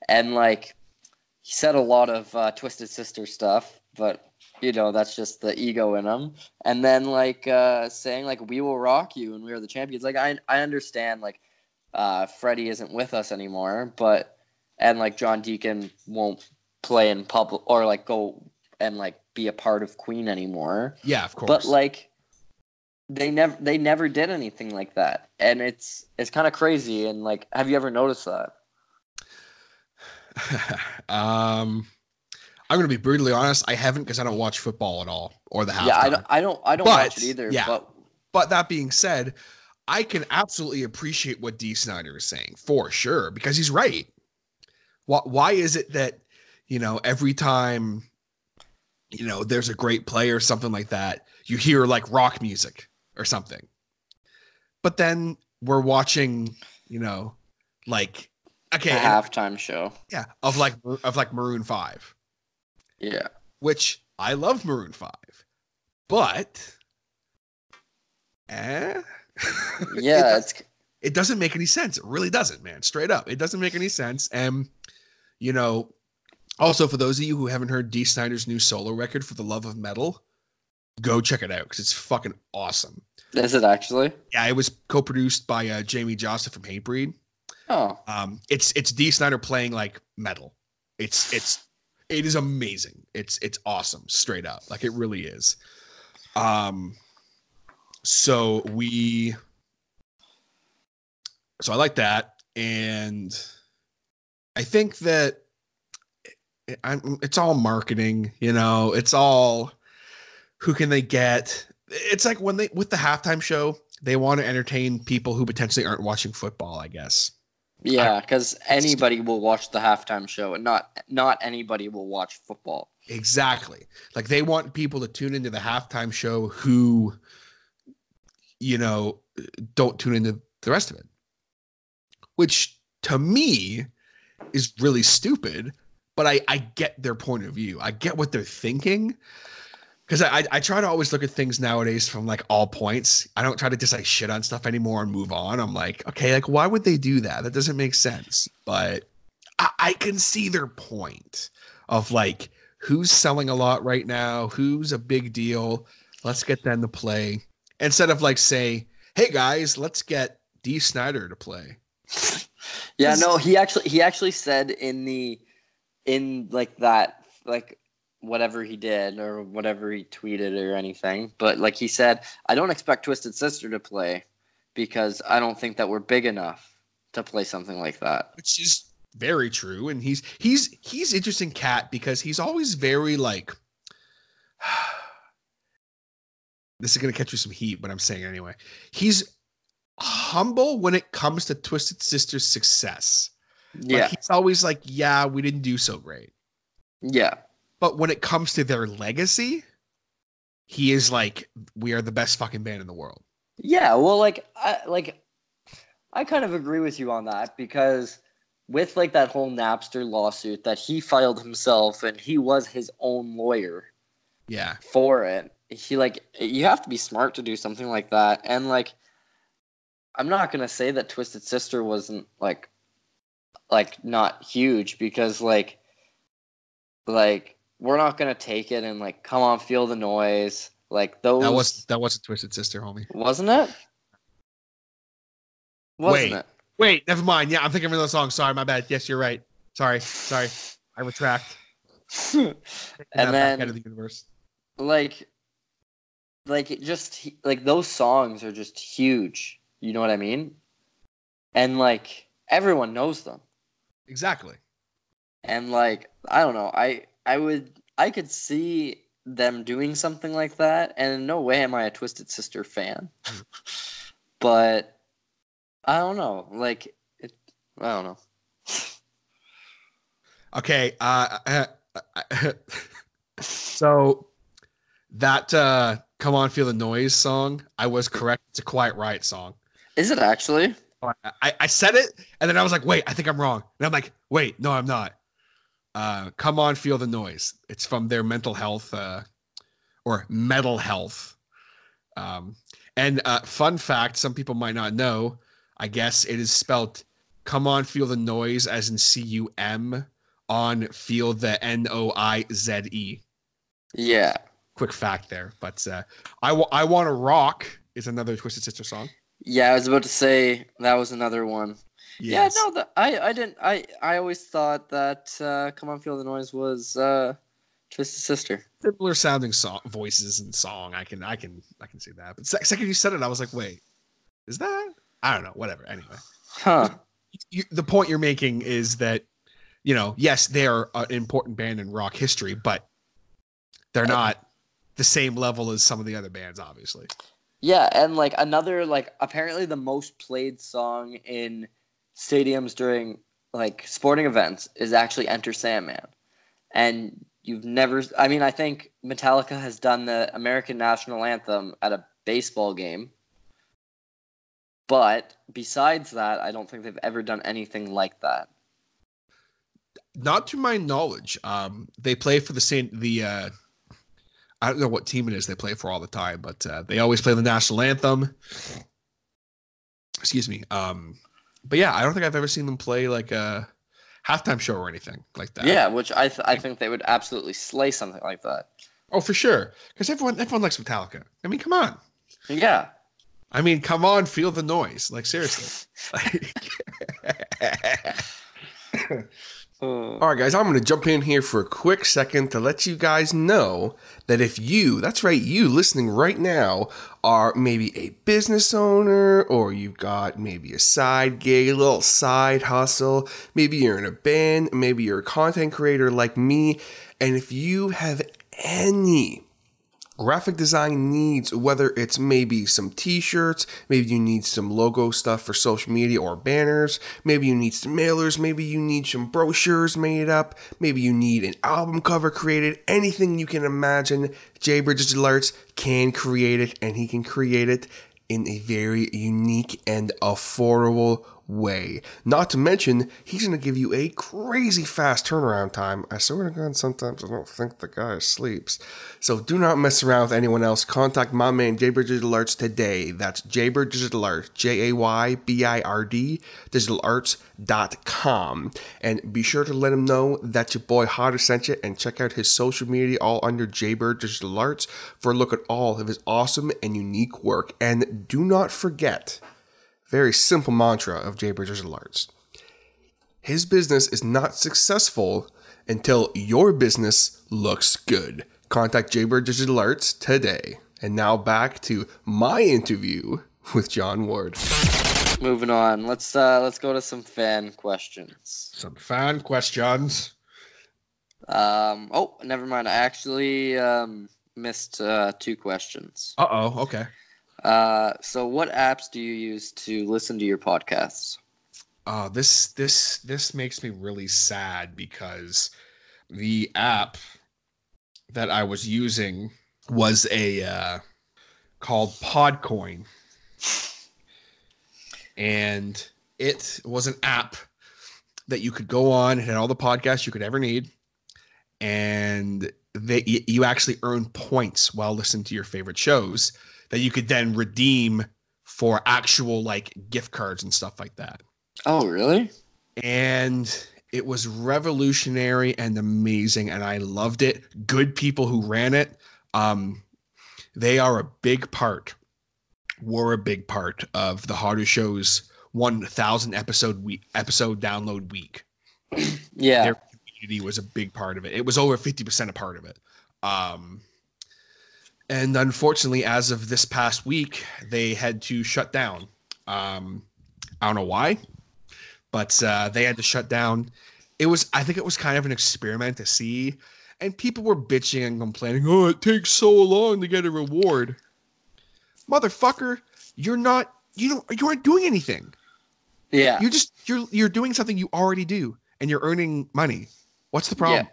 Speaker 4: And like, he said a lot of Twisted Sister stuff, but you know, that's just the ego in him. And then like saying like, we will rock you and we are the champions. Like I understand like Freddie isn't with us anymore, and like John Deacon won't play in public or like go and like be a part of Queen anymore.
Speaker 5: Yeah, of course.
Speaker 4: But like they never did anything like that. And it's kind of crazy. And like, have you ever noticed that?
Speaker 5: I'm going to be brutally honest. I haven't, because I don't watch football at all, or the halftime.
Speaker 4: Yeah, I don't watch it either.
Speaker 5: Yeah, but that being said, I can absolutely appreciate what D. Snyder is saying for sure, because he's right. Why is it that, you know, every time, you know, there's a great play or something like that, you hear like rock music or something, but then we're watching, you know, like a
Speaker 4: halftime show,
Speaker 5: of Maroon 5.
Speaker 4: Yeah.
Speaker 5: Which I love Maroon 5. But
Speaker 4: yeah,
Speaker 5: it doesn't make any sense. It really doesn't, man. Straight up. It doesn't make any sense. And you know, also for those of you who haven't heard D. Snyder's new solo record, For the Love of Metal, go check it out because it's fucking awesome.
Speaker 4: Is it actually?
Speaker 5: Yeah, it was co-produced by Jamie Joseph from Hatebreed.
Speaker 4: Oh.
Speaker 5: It's D. Snyder playing like metal. It is amazing. It's awesome, straight up. Like it really is. So I like that, and I think that it's all marketing, you know. It's all who can they get. It's like when with the halftime show, they want to entertain people who potentially aren't watching football, I guess.
Speaker 4: Yeah, because anybody will watch the halftime show, and not anybody will watch football.
Speaker 5: Exactly. Like they want people to tune into the halftime show who, don't tune into the rest of it. Which to me is really stupid, but I get their point of view. I get what they're thinking. Because I try to always look at things nowadays from like all points. I don't try to just like shit on stuff anymore and move on. I'm like, okay, like why would they do that? That doesn't make sense. But I can see their point of like who's selling a lot right now, who's a big deal. Let's get them to play instead of like say, hey guys, let's get Dee Snider to play.
Speaker 4: Yeah, no, he actually said in whatever he did or whatever he tweeted or anything, but like he said, I don't expect Twisted Sister to play because I don't think that we're big enough to play something like that.
Speaker 5: Which is very true, and he's interesting cat because he's always very like this is gonna catch you some heat, but I'm saying it anyway. He's humble when it comes to Twisted Sister's success.
Speaker 4: Yeah,
Speaker 5: like, he's always like, yeah, we didn't do so great.
Speaker 4: Yeah.
Speaker 5: But when it comes to their legacy, he is like, we are the best fucking band in the world.
Speaker 4: Yeah, well, I kind of agree with you on that because with like that whole Napster lawsuit that he filed himself and he was his own lawyer.
Speaker 5: Yeah.
Speaker 4: For it, you have to be smart to do something like that, and like, I'm not gonna say that Twisted Sister wasn't like not huge because like we're not gonna take it and like come on, feel the noise, like those.
Speaker 5: That wasn't Twisted Sister, homie.
Speaker 4: Wasn't it?
Speaker 5: Wait, never mind. Yeah, I'm thinking of another song. Sorry, my bad. Yes, you're right. Sorry. I retract.
Speaker 4: And then
Speaker 5: out of the universe.
Speaker 4: like those songs are just huge. You know what I mean? And like everyone knows them.
Speaker 5: Exactly.
Speaker 4: And like, I don't know, I could see them doing something like that, and in no way am I a Twisted Sister fan. But I don't know, like I don't know.
Speaker 5: Okay, so that Come On Feel the Noise song, I was correct. It's a Quiet Riot song.
Speaker 4: Is it actually?
Speaker 5: I said it, and then I was like, wait, I think I'm wrong. And I'm like, wait, no, I'm not. Come On, Feel the Noise. It's from their mental health or metal health. And fun fact, some people might not know, I guess it is spelled Come On, Feel the Noise as in C-U-M on Feel the N-O-I-Z-E.
Speaker 4: Yeah.
Speaker 5: Quick fact there. But I Want to Rock is another Twisted Sister song.
Speaker 4: Yeah, I was about to say that was another one.
Speaker 5: Yes.
Speaker 4: Yeah, no, I always thought that Come On Feel the Noise was Twisted Sister.
Speaker 5: Similar sounding voices and song. I can see that. But second you said it, I was like, wait, is that? I don't know. Whatever. Anyway.
Speaker 4: Huh.
Speaker 5: The point you're making is that, yes, they are an important band in rock history, but they're not the same level as some of the other bands, obviously.
Speaker 4: Yeah, and like another, like apparently the most played song in stadiums during like sporting events is actually Enter Sandman. And I think Metallica has done the American national anthem at a baseball game. But besides that, I don't think they've ever done anything like that.
Speaker 5: Not to my knowledge. They play for I don't know what team it is they play for all the time, but they always play the national anthem. Excuse me. But yeah, I don't think I've ever seen them play like a halftime show or anything like that.
Speaker 4: Yeah, which I think they would absolutely slay something like that.
Speaker 5: Oh, for sure. Because everyone likes Metallica. I mean, come on.
Speaker 4: Yeah.
Speaker 5: I mean, come on, feel the noise. Like, seriously.
Speaker 3: All right, guys, I'm going to jump in here for a quick second to let you guys know that if you, that's right, you listening right now, are maybe a business owner, or you've got maybe a side gig, a little side hustle, maybe you're in a band, maybe you're a content creator like me, and if you have any graphic design needs, whether it's maybe some t-shirts, maybe you need some logo stuff for social media or banners, maybe you need some mailers, maybe you need some brochures made up, maybe you need an album cover created, anything you can imagine, JayBird Digital Arts can create it, and he can create it in a very unique and affordable way. Not to mention, he's going to give you a crazy fast turnaround time. I swear to God, sometimes I don't think the guy sleeps. So do not mess around with anyone else. Contact my man, JayBird Digital Arts, today. That's JayBird Digital Arts, JayBird DigitalArts.com. And be sure to let him know that your boy Hodder sent you, and check out his social media all under JayBird Digital Arts for a look at all of his awesome and unique work. And do not forget, very simple mantra of JayBird Digital Arts: his business is not successful until your business looks good. Contact JayBird Digital Arts today. And now back to my interview with John Ward.
Speaker 4: Moving on. Let's go to some fan questions.
Speaker 5: Some fan questions.
Speaker 4: Oh, never mind. I actually missed 2 questions.
Speaker 5: Uh-oh, okay.
Speaker 4: So what apps do you use to listen to your podcasts?
Speaker 5: This makes me really sad, because the app that I was using was called Podcoin. And it was an app that you could go on. It had all the podcasts you could ever need. And you actually earn points while listening to your favorite shows that you could then redeem for actual like gift cards and stuff like that.
Speaker 4: Oh, really?
Speaker 5: And it was revolutionary and amazing, and I loved it. Good people who ran it. They are were a big part of the Hodder Show's 1,000 episode download week.
Speaker 4: Yeah.
Speaker 5: Their community was a big part of it. It was over 50% a part of it. And unfortunately, as of this past week, they had to shut down. I don't know why, but they had to shut down. I think it was kind of an experiment to see, and people were bitching and complaining, oh, it takes so long to get a reward. Motherfucker, you aren't doing anything.
Speaker 4: Yeah.
Speaker 5: You're doing something you already do, and you're earning money. What's the problem? Yeah.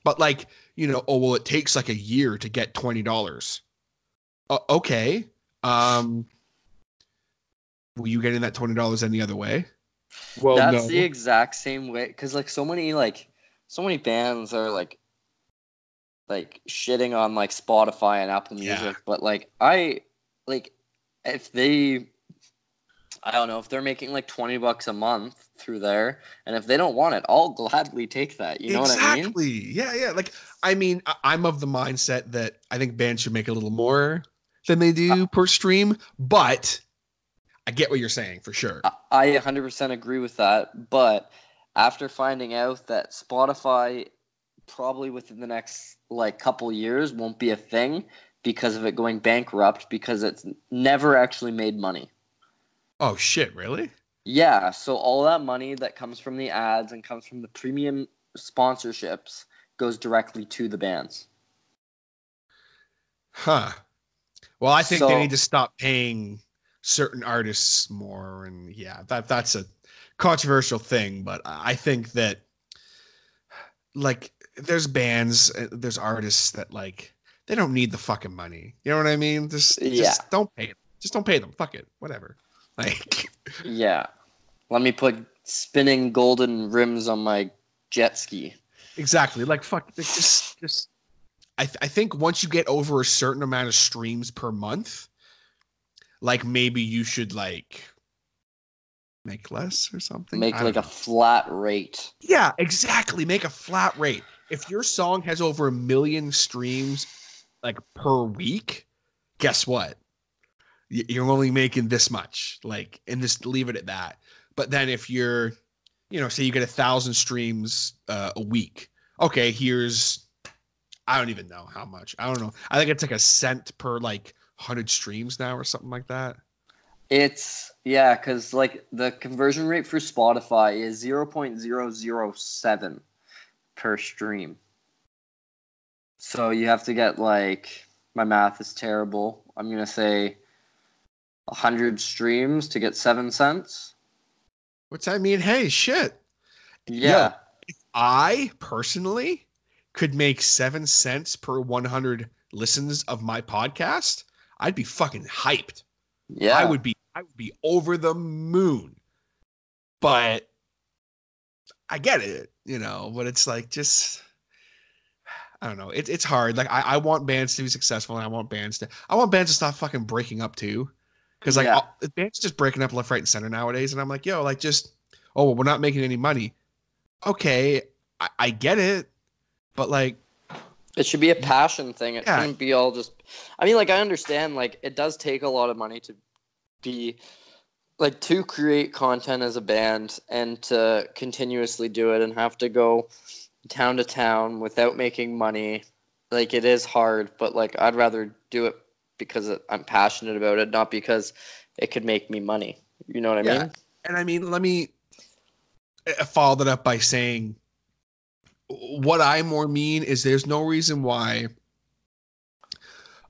Speaker 5: But like, oh, well, it takes like a year to get $20. Okay. Were you getting that $20 any other way? Well,
Speaker 4: that's
Speaker 5: no.
Speaker 4: the exact same way, because like so many bands are like shitting on like Spotify and Apple Music, but like if I don't know, if they're making like $20 a month through there, and if they don't want it, I'll gladly take that. You know what I mean?
Speaker 5: Exactly. Yeah. Like, I mean, I'm of the mindset that I think bands should make a little more than they do per stream, but I get what you're saying for sure.
Speaker 4: I 100% agree with that, but after finding out that Spotify probably within the next like couple years won't be a thing because of it going bankrupt, because it's never actually made money.
Speaker 5: Oh shit, really?
Speaker 4: Yeah, so all that money that comes from the ads and comes from the premium sponsorships goes directly to the bands.
Speaker 5: Huh. Well, I think they need to stop paying certain artists more, and yeah, that's a controversial thing, but I think that like there's bands, there's artists that like they don't need the fucking money. You know what I mean? Just don't pay them. Just don't pay them. Fuck it. Whatever. Like,
Speaker 4: yeah. Let me put spinning golden rims on my jet ski.
Speaker 5: Exactly. Like, fuck. Just. I think once you get over a certain amount of streams per month, like maybe you should like make less or something.
Speaker 4: Make like a flat rate.
Speaker 5: Yeah, exactly. Make a flat rate. If your song has over 1 million streams like per week, guess what? You're only making this much, like, and just leave it at that. But then if you're, say you get 1,000 streams a week, okay, here's, I don't even know how much. I don't know. I think it's like $0.01 per like 100 streams now or something like that.
Speaker 4: It's, yeah, because like the conversion rate for Spotify is 0.007 per stream. So you have to get like, my math is terrible, I'm going to say 100 streams to get 7 cents.
Speaker 5: Which, I mean, hey, shit.
Speaker 4: Yeah.
Speaker 5: If I personally could make 7 cents per 100 listens of my podcast, I'd be fucking hyped.
Speaker 4: Yeah.
Speaker 5: I would be over the moon. But I get it, but it's like, just, I don't know. It's hard. Like, I want bands to be successful, and I want bands to stop fucking breaking up too. Because like, bands just breaking up left, right, and center nowadays. And I'm like, yo, like, just, oh, well, we're not making any money. Okay, I get it, but like,
Speaker 4: it should be a passion thing. It shouldn't be all just. I mean, like, I understand, like, it does take a lot of money to be, like, to create content as a band and to continuously do it and have to go town to town without making money. Like, it is hard, but like, I'd rather do it because I'm passionate about it, not because it could make me money. You know what I mean?
Speaker 5: And I mean, let me follow that up by saying, what I more mean is there's no reason why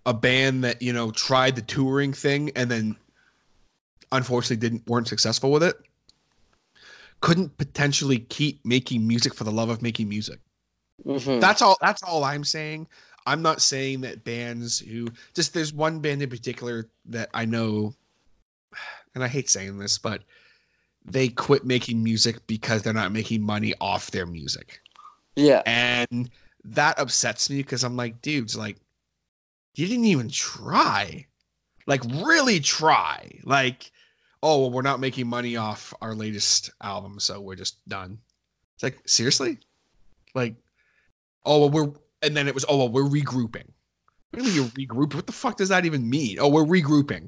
Speaker 5: a band that, tried the touring thing and then unfortunately weren't successful with it couldn't potentially keep making music for the love of making music. Mm-hmm. That's all I'm saying. I'm not saying that bands there's one band in particular that I know, and I hate saying this, but they quit making music because they're not making money off their music.
Speaker 4: Yeah.
Speaker 5: And that upsets me because I'm like, dudes, like, you didn't even try. Like, really try. Like, oh, well, we're not making money off our latest album, so we're just done. It's like, seriously? Like, oh, well, we're regrouping. What do you mean you're regrouping? What the fuck does that even mean? Oh, we're regrouping.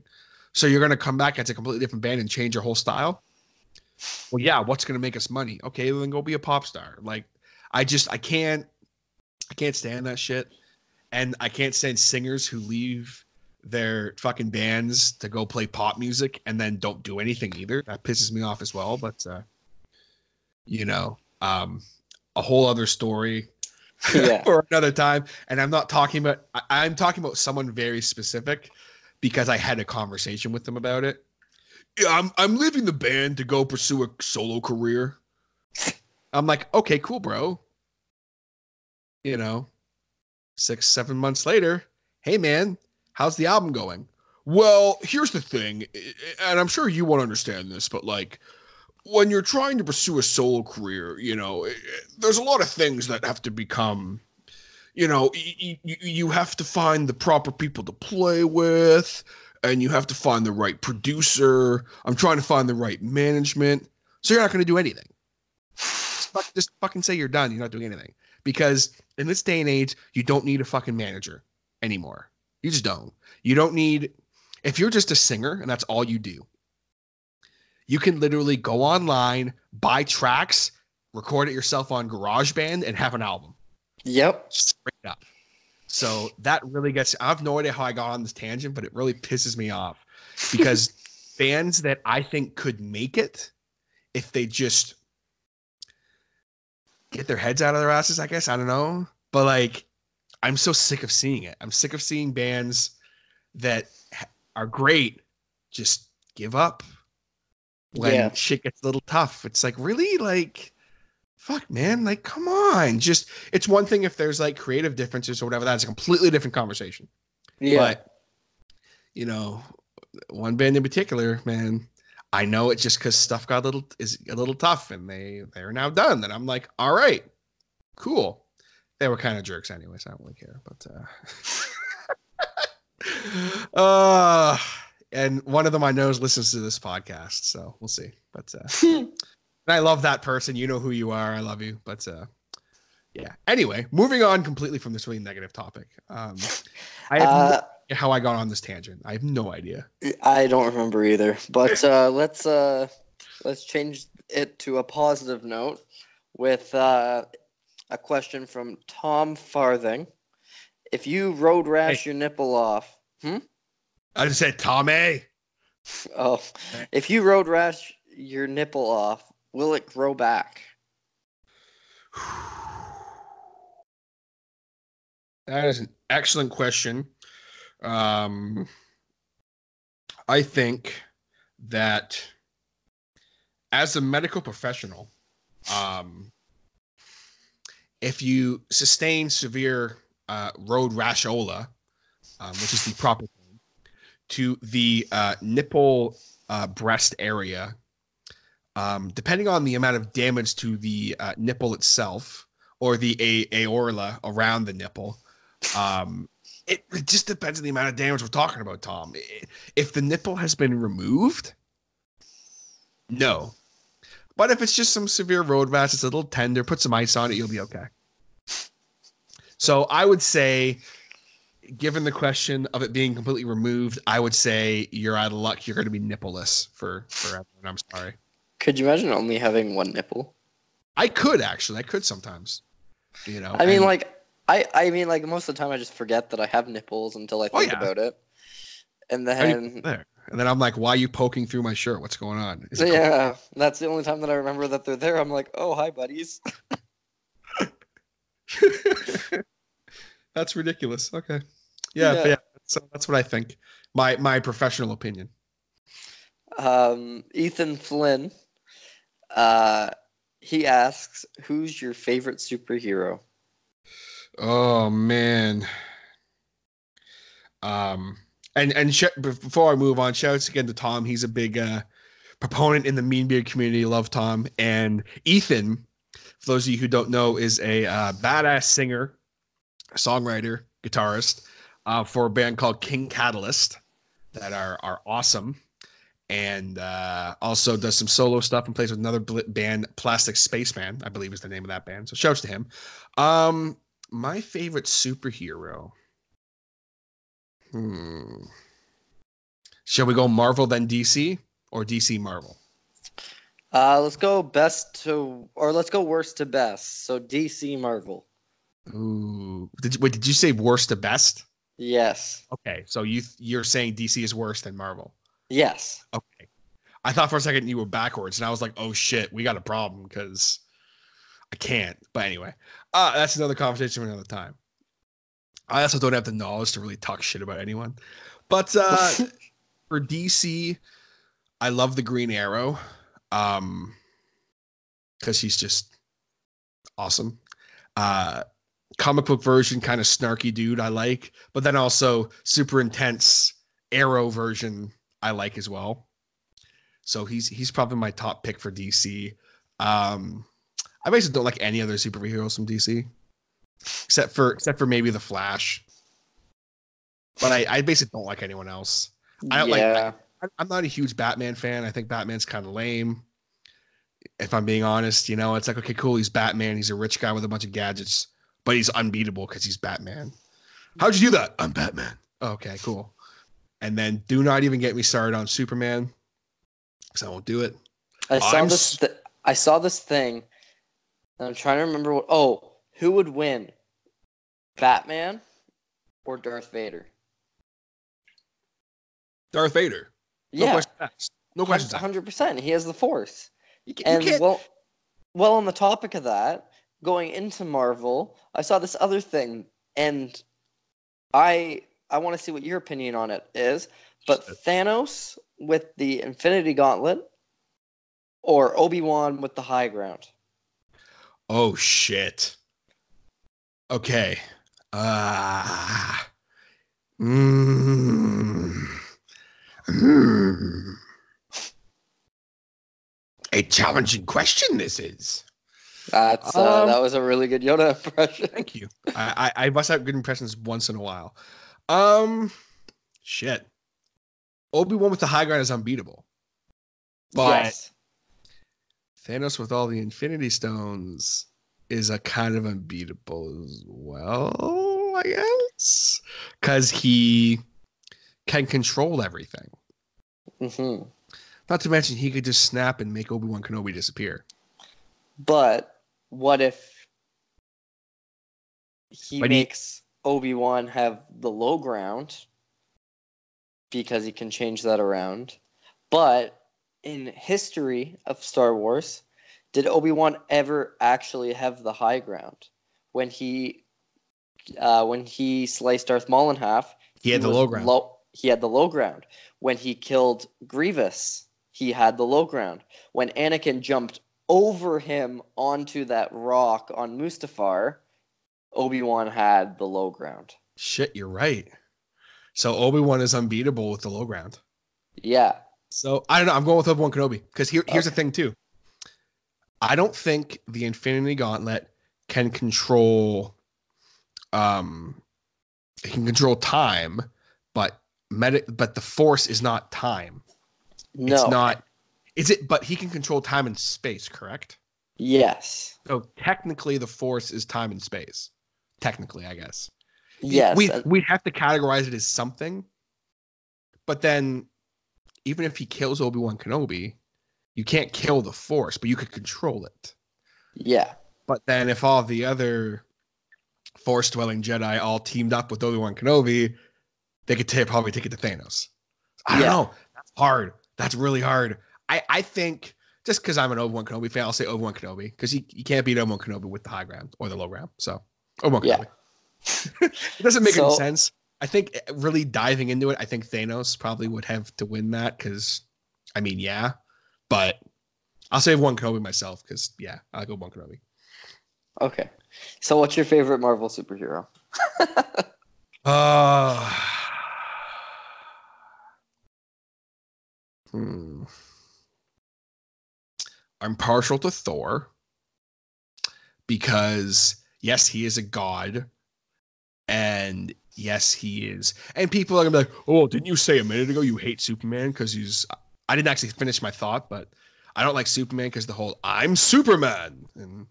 Speaker 5: So you're going to come back as a completely different band and change your whole style? Well, yeah, what's going to make us money? Okay, then go be a pop star. Like, I can't stand that shit. And I can't stand singers who leave their fucking bands to go play pop music and then don't do anything either. That pisses me off as well. But, a whole other story for another time. And I'm talking about someone very specific because I had a conversation with them about it. Yeah, I'm leaving the band to go pursue a solo career. I'm like, okay, cool, bro. 6-7 months later, hey man, how's the album going? Well, here's the thing, and I'm sure you won't understand this, but like, when you're trying to pursue a solo career, there's a lot of things that have to become, you have to find the proper people to play with, and you have to find the right producer. I'm trying to find the right management. So you're not going to do anything. Just fucking say you're done. You're not doing anything. Because in this day and age, you don't need a fucking manager anymore. You just don't. You don't need, if you're just a singer and that's all you do, you can literally go online, buy tracks, record it yourself on GarageBand, and have an album.
Speaker 4: Yep.
Speaker 5: Straight up. So that really I have no idea how I got on this tangent, but it really pisses me off because bands that I think could make it if they just get their heads out of their asses, I guess. I don't know. But like, I'm so sick of seeing it. I'm sick of seeing bands that are great just give up when shit gets a little tough. It's like, really? Like, fuck, man. Like, come on. Just, it's one thing if there's like creative differences or whatever. That's a completely different conversation. Yeah. But, one band in particular, man, I know it just because stuff is a little tough and they're now done. And I'm like, all right, cool. They were kind of jerks anyway, so I don't really care. But and one of them I know listens to this podcast, so we'll see. But and I love that person. You know who you are. I love you. But yeah. Anyway, moving on completely from this really negative topic. I have no idea how I got on this tangent. I have no idea.
Speaker 4: I don't remember either. But let's change it to a positive note with a question from Tom Farthing. If you road rash your nipple off,
Speaker 5: I just said Tommy.
Speaker 4: Oh, if you road rash your nipple off, will it grow back?
Speaker 5: That is an excellent question. I think that as a medical professional, if you sustain severe road rashola, which is the proper term, to the nipple breast area, depending on the amount of damage to the nipple itself or the aorta around the nipple, it just depends on the amount of damage we're talking about, Tom. If the nipple has been removed, no. But if it's just some severe road rash, it's a little tender, put some ice on it, you'll be okay. So I would say, given the question of it being completely removed, I would say you're out of luck. You're going to be nippleless forever. I'm sorry.
Speaker 4: Could you imagine only having one nipple?
Speaker 5: I could, actually. I could sometimes. You know.
Speaker 4: I mean, most of the time I just forget that I have nipples until I think about it. And then
Speaker 5: there. And then I'm like, why are you poking through my shirt? What's going on?
Speaker 4: Yeah, that's the only time that I remember that they're there. I'm like, oh, hi, buddies.
Speaker 5: That's ridiculous. Okay. Yeah. But yeah, that's what I think. My professional opinion.
Speaker 4: Ethan Flynn, he asks, who's your favorite superhero?
Speaker 5: Oh, man. Before I move on, shouts again to Tom. He's a big proponent in the Mean Beard community. Love Tom. And Ethan, for those of you who don't know, is a badass singer, songwriter, guitarist for a band called King Catalyst that are awesome. And also does some solo stuff and plays with another band, Plastic Spaceman, I believe is the name of that band. So shouts to him. My favorite superhero. Shall we go Marvel then DC or DC Marvel?
Speaker 4: Let's go worst to best. So DC Marvel.
Speaker 5: Ooh, did you say worst to best?
Speaker 4: Yes.
Speaker 5: Okay, so you're saying DC is worse than Marvel?
Speaker 4: Yes.
Speaker 5: Okay. I thought for a second you were backwards, and I was like, oh shit, we got a problem because I can't. But anyway, that's another conversation for another time. I also don't have the knowledge to really talk shit about anyone. But for DC, I love the Green Arrow because he's just awesome. Comic book version, kind of snarky dude I like. But then also super intense Arrow version I like as well. So he's probably my top pick for DC. I basically don't like any other superheroes from DC. Except for maybe the Flash, but I basically don't like anyone else. I'm not a huge Batman fan. I think Batman's kind of lame. If I'm being honest, it's like, okay, cool, he's Batman. He's a rich guy with a bunch of gadgets, but he's unbeatable because he's Batman. How'd you do that? I'm Batman. Okay, cool. And then do not even get me started on Superman because I won't do it.
Speaker 4: I saw this thing. And I'm trying to remember who would win, Batman or Darth Vader?
Speaker 5: Darth Vader. No question asked. No questions asked.
Speaker 4: 100%. He has the Force. Well, on the topic of that, going into Marvel, I saw this other thing, and I want to see what your opinion on it is. But Thanos with the Infinity Gauntlet or Obi-Wan with the High Ground?
Speaker 5: Oh, shit. Okay. A challenging question this is.
Speaker 4: That was a really good Yoda impression.
Speaker 5: Thank you. I must have good impressions once in a while. Shit. Obi-Wan with the high ground is unbeatable. But yes. Thanos with all the Infinity Stones is a kind of unbeatable as well, I guess. Because he can control everything.
Speaker 4: Mm-hmm.
Speaker 5: Not to mention he could just snap and make Obi-Wan Kenobi disappear.
Speaker 4: But what if he makes Obi-Wan have the low ground because he can change that around? But in history of Star Wars, did Obi-Wan ever actually have the high ground? When he sliced Darth Maul in half,
Speaker 5: he had the low ground.
Speaker 4: He had the low ground. When he killed Grievous, he had the low ground. When Anakin jumped over him onto that rock on Mustafar, Obi-Wan had the low ground.
Speaker 5: Shit, you're right. So Obi-Wan is unbeatable with the low ground.
Speaker 4: Yeah.
Speaker 5: So I don't know. I'm going with Obi-Wan Kenobi because here's the thing too. I don't think the Infinity Gauntlet can control, it can control time, but the Force is not time.
Speaker 4: No.
Speaker 5: It's not. Is it? But he can control time and space, correct?
Speaker 4: Yes.
Speaker 5: So technically, the Force is time and space. Technically, I guess.
Speaker 4: Yes.
Speaker 5: We have to categorize it as something. But then, even if he kills Obi-Wan Kenobi, you can't kill the Force, but you could control it.
Speaker 4: Yeah.
Speaker 5: But then if all the other Force-dwelling Jedi all teamed up with Obi-Wan Kenobi, they could probably take it to Thanos. I don't know. That's hard. That's really hard. I think, just because I'm an Obi-Wan Kenobi fan, I'll say Obi-Wan Kenobi, because you can't beat Obi-Wan Kenobi with the high ground or the low ground. So, Obi-Wan Kenobi. It doesn't make any sense. I think really diving into it, I think Thanos probably would have to win that, because, I mean, yeah. But I'll say Obi-Wan Kenobi myself, because, yeah, I'll go Obi-Wan Kenobi.
Speaker 4: Okay. So what's your favorite Marvel superhero?
Speaker 5: I'm partial to Thor because, yes, he is a god. And yes, he is. And people are going to be like, oh, didn't you say a minute ago you hate Superman because he's... I didn't actually finish my thought, but I don't like Superman because the whole I'm Superman, and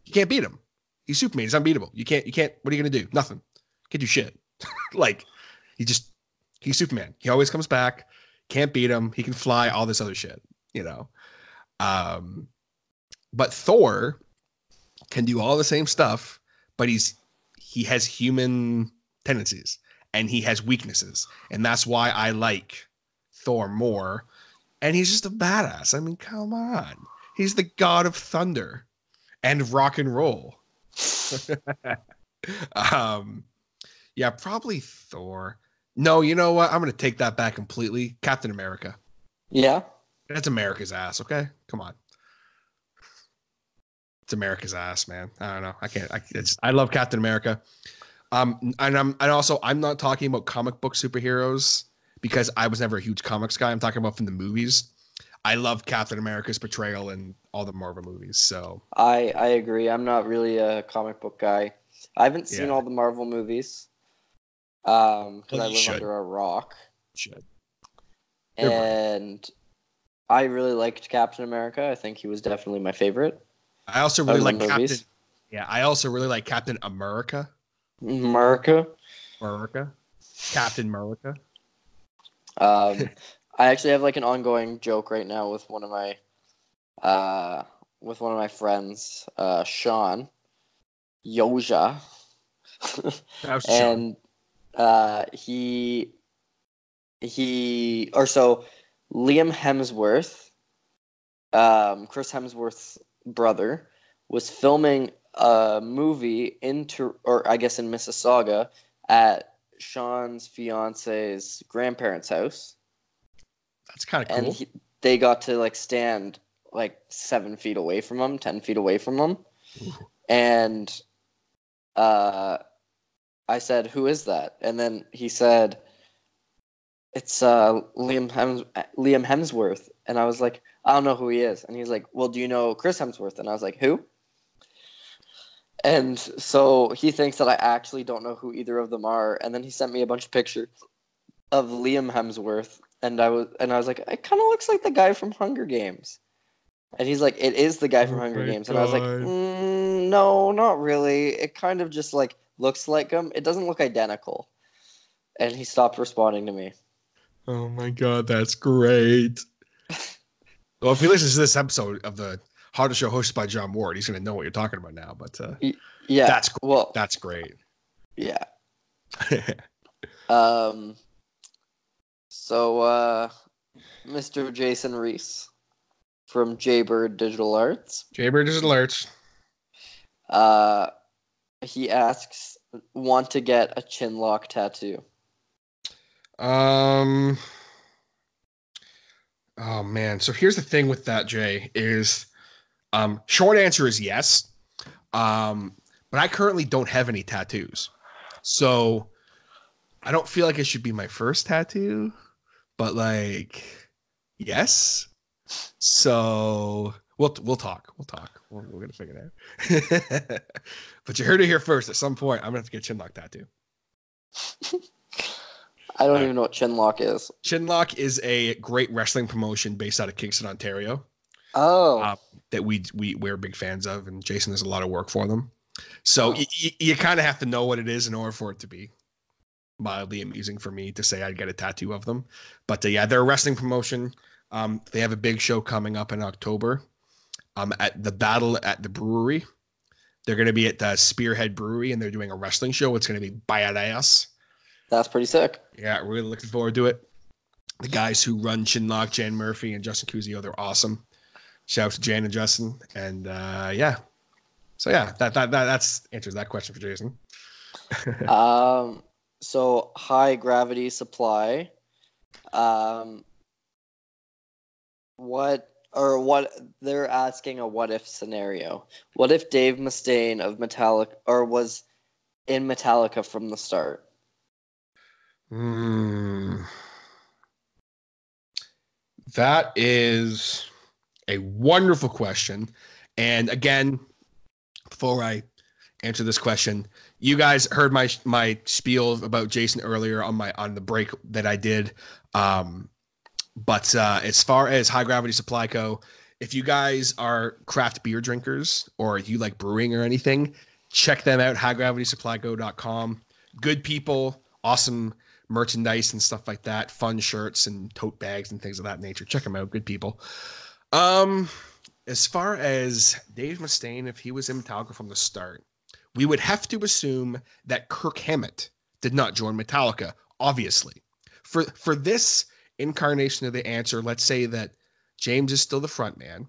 Speaker 5: you can't beat him. He's Superman. He's unbeatable. You can't. What are you gonna do? Nothing. Can't do shit. Like he's Superman. He always comes back. Can't beat him. He can fly. All this other shit. You know. But Thor can do all the same stuff, but he has human tendencies and he has weaknesses, and that's why I like Thor more. And he's just a badass. I mean, come on. He's the god of thunder and rock and roll. Yeah, probably Thor. No, you know what? I'm going to take that back completely. Captain America.
Speaker 4: Yeah?
Speaker 5: That's America's ass, okay? Come on. It's America's ass, man. I don't know. I love Captain America. And I'm not talking about comic book superheroes, because I was never a huge comics guy. I'm talking about from the movies. I love Captain America's portrayal in all the Marvel movies. So
Speaker 4: I agree. I'm not really a comic book guy. I haven't seen all the Marvel movies because I live under a rock.
Speaker 5: Should.
Speaker 4: And I really liked Captain America. I think he was definitely my favorite.
Speaker 5: I also really like Captain. Yeah, I also really like Captain America. Captain America.
Speaker 4: I actually have like an ongoing joke right now with one of my friends, Sean Yoja, and Liam Hemsworth, Chris Hemsworth's brother, was filming a movie in Mississauga at Sean's fiance's grandparents' house.
Speaker 5: That's kind of cool.
Speaker 4: And they got to like stand like 7 feet away from him, 10 feet away from him. Ooh. And I said, "Who is that?" And then he said, "It's Liam Hemsworth." And I was like, "I don't know who he is." And he's like, "Well, do you know Chris Hemsworth?" And I was like, "Who?" And so he thinks that I actually don't know who either of them are. And then he sent me a bunch of pictures of Liam Hemsworth. And I was like, it kind of looks like the guy from Hunger Games. And he's like, it is the guy from Hunger Games. And I was like, no, not really. It kind of just like looks like him. It doesn't look identical. And he stopped responding to me.
Speaker 5: Oh my God, that's great. Well, if he listens to this episode of the Hodder Show hosted by John Ward, he's going to know what you're talking about now. But
Speaker 4: yeah,
Speaker 5: that's cool. Well, that's great.
Speaker 4: Yeah. So, Mr. Jason Reese from JayBird Digital Arts.
Speaker 5: JayBird Digital Arts.
Speaker 4: He asks, want to get a chin lock tattoo?
Speaker 5: Oh man. So here's the thing with that, Jay, is short answer is yes. But I currently don't have any tattoos. So I don't feel like it should be my first tattoo, but like, yes. So we'll talk. We're gonna figure it out. But you heard it here first. At some point, I'm gonna have to get a chinlock tattoo.
Speaker 4: I don't even know what chinlock is.
Speaker 5: Chinlock is a great wrestling promotion based out of Kingston, Ontario.
Speaker 4: Oh,
Speaker 5: that we're big fans of, and Jason does a lot of work for them. So you kind of have to know what it is in order for it to be mildly amusing for me to say I'd get a tattoo of them. But yeah, they're a wrestling promotion. They have a big show coming up in October at the Battle at the Brewery. They're going to be at the Spearhead Brewery, and they're doing a wrestling show. It's going to be badass.
Speaker 4: that's pretty sick.
Speaker 5: Yeah, really looking forward to it. The guys who run Chinlock, Jan Murphy and Justin Cusio, they're awesome. Shout out to Jan and Justin. And yeah. So yeah, that's answers that question for Jason.
Speaker 4: So high gravity supply. What they're asking a what if scenario. What if Dave Mustaine of Metallica was in Metallica from the start?
Speaker 5: That is a wonderful question. And again, before I answer this question, you guys heard my spiel about Jason earlier on the break that I did. But as far as high gravity supply go, if you guys are craft beer drinkers or you like brewing or anything, check them out, highgravitysupplygo.com. Good people, awesome merchandise and stuff like that, fun shirts and tote bags and things of that nature. Check them out, good people. As far as Dave Mustaine, if he was in Metallica from the start, we would have to assume that Kirk Hammett did not join Metallica, obviously. For this incarnation of the answer, let's say that James is still the front man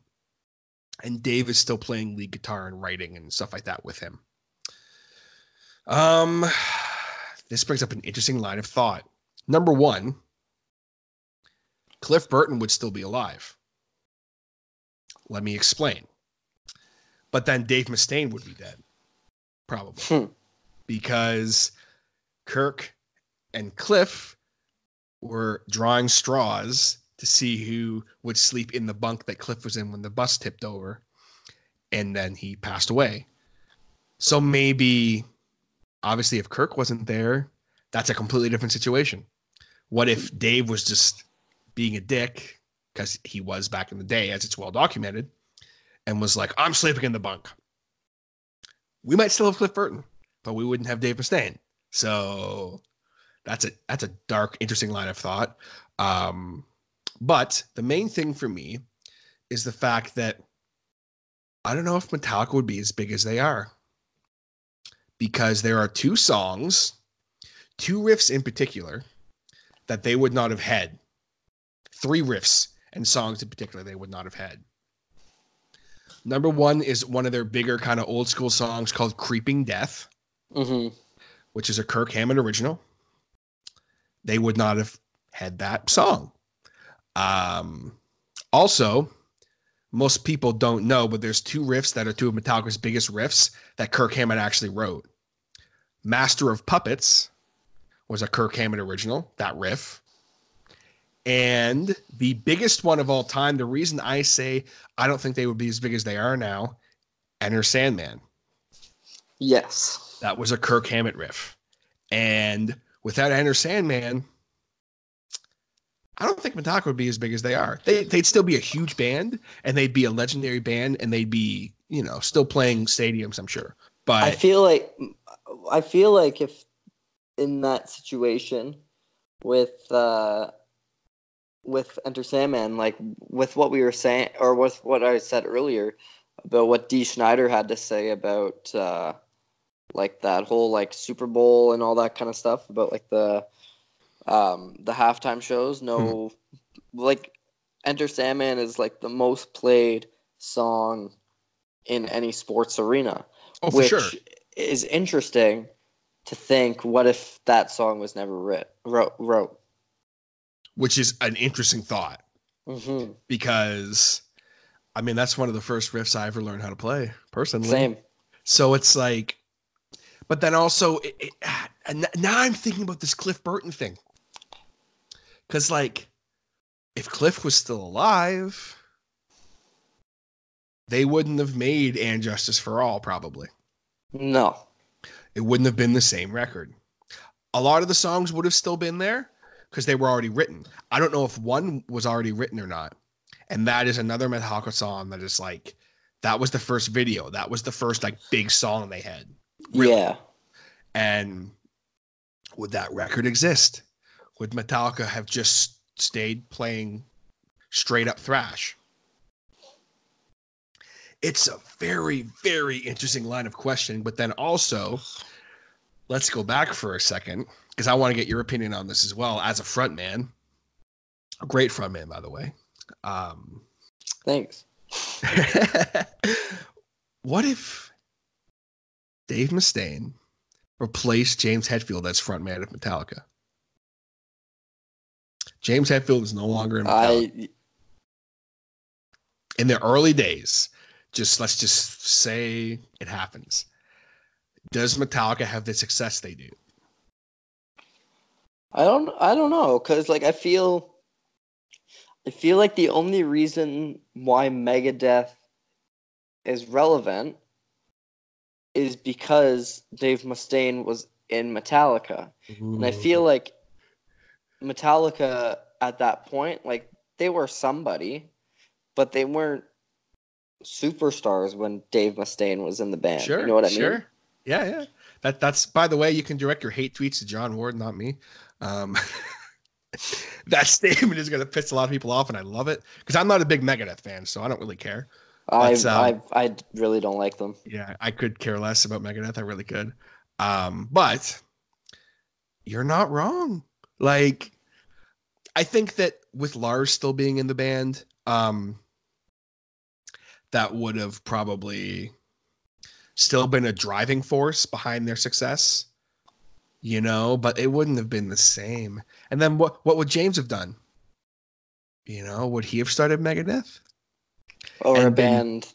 Speaker 5: and Dave is still playing lead guitar and writing and stuff like that with him. This brings up an interesting line of thought. Number one, Cliff Burton would still be alive. Let me explain. But then Dave Mustaine would be dead. Probably. Because Kirk and Cliff were drawing straws to see who would sleep in the bunk that Cliff was in when the bus tipped over. And then he passed away. So maybe, obviously, if Kirk wasn't there, that's a completely different situation. What if Dave was just being a dick, because he was back in the day, as it's well documented, and was like, I'm sleeping in the bunk. We might still have Cliff Burton, but we wouldn't have Dave Mustaine. So that's a dark, interesting line of thought. But the main thing for me is the fact that I don't know if Metallica would be as big as they are. Because there are two songs, two riffs in particular, that they would not have had. Three riffs and songs in particular they would not have had. Number one is one of their bigger kind of old school songs called Creeping Death, which is a Kirk Hammett original. They would not have had that song. Also, most people don't know, but there's two riffs that are two of Metallica's biggest riffs that Kirk Hammett actually wrote. Master of Puppets was a Kirk Hammett original, that riff. And the biggest one of all time, the reason I say I don't think they would be as big as they are now, Enter Sandman.
Speaker 4: Yes.
Speaker 5: That was a Kirk Hammett riff. And without Enter Sandman, I don't think Metallica would be as big as they are. They'd still be a huge band, and they'd be a legendary band, and they'd be, still playing stadiums, I'm sure. But
Speaker 4: I feel like if in that situation with Enter Sandman, like with what we were saying, or with what I said earlier about what Dee Snider had to say about like that whole like Super Bowl and all that kind of stuff about like the halftime shows. Like Enter Sandman is like the most played song in any sports arena.
Speaker 5: Oh, for sure.
Speaker 4: Is interesting to think, what if that song was never wrote?
Speaker 5: Which is an interesting thought. Because, I mean, that's one of the first riffs I ever learned how to play, personally.
Speaker 4: Same.
Speaker 5: So it's like, But then also, and now I'm thinking about this Cliff Burton thing. Because, like, if Cliff was still alive, they wouldn't have made And Justice for All, probably.
Speaker 4: No.
Speaker 5: It wouldn't have been the same record. A lot of the songs would have still been there because they were already written. I don't know if one was already written or not. And that is another Metallica song that is like, that was the first video. That was the first like big song they had. Really.
Speaker 4: Yeah.
Speaker 5: And would that record exist? Would Metallica have just stayed playing straight up thrash? It's a very, very interesting line of questioning. But then also, let's go back for a second, because I want to get your opinion on this as well as a frontman. A great frontman, by the way.
Speaker 4: Thanks.
Speaker 5: What if Dave Mustaine replaced James Hetfield as frontman of Metallica? James Hetfield is no longer in Metallica. In the early days, let's just say it happens. Does Metallica have the success they do?
Speaker 4: I don't know, because like I feel like the only reason why Megadeth is relevant is because Dave Mustaine was in Metallica. Ooh. And I feel like Metallica at that point, like they were somebody, but they weren't superstars when Dave Mustaine was in the band.
Speaker 5: Sure,
Speaker 4: you know what I mean?
Speaker 5: Yeah. That's by the way, you can direct your hate tweets to John Ward, not me. That statement is going to piss a lot of people off, and I love it because I'm not a big Megadeth fan, so I don't really care.
Speaker 4: I really don't like them.
Speaker 5: Yeah, I could care less about Megadeth. I really could. But you're not wrong. Like, I think that with Lars still being in the band, that would have probably still been a driving force behind their success, you know, but it wouldn't have been the same. And then what would James have done? You know, would he have started Megadeth?
Speaker 4: Or a band?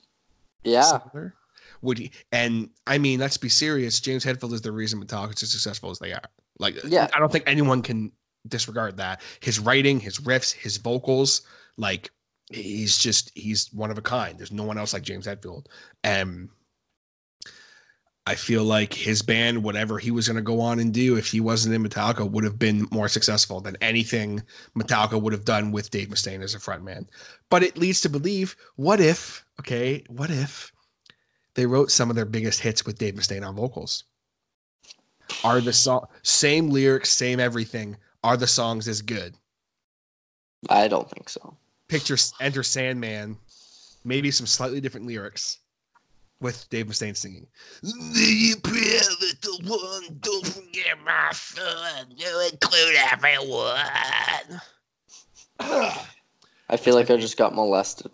Speaker 4: Yeah.
Speaker 5: Similar? Would he? And I mean, let's be serious. James Hetfield is the reason Metallica is as successful as they are. Like, yeah. I don't think anyone can disregard that. His writing, his riffs, his vocals, like, he's one of a kind. There's no one else like James Hetfield. And I feel like his band, whatever he was going to go on and do, if he wasn't in Metallica, would have been more successful than anything Metallica would have done with Dave Mustaine as a frontman. But it leads to believe, what if they wrote some of their biggest hits with Dave Mustaine on vocals? Are the same lyrics, same everything? Are the songs as good?
Speaker 4: I don't think so.
Speaker 5: Picture Enter Sandman, maybe some slightly different lyrics, with Dave Mustaine singing. Don't forget my son. You include everyone.
Speaker 4: I feel like I just got molested.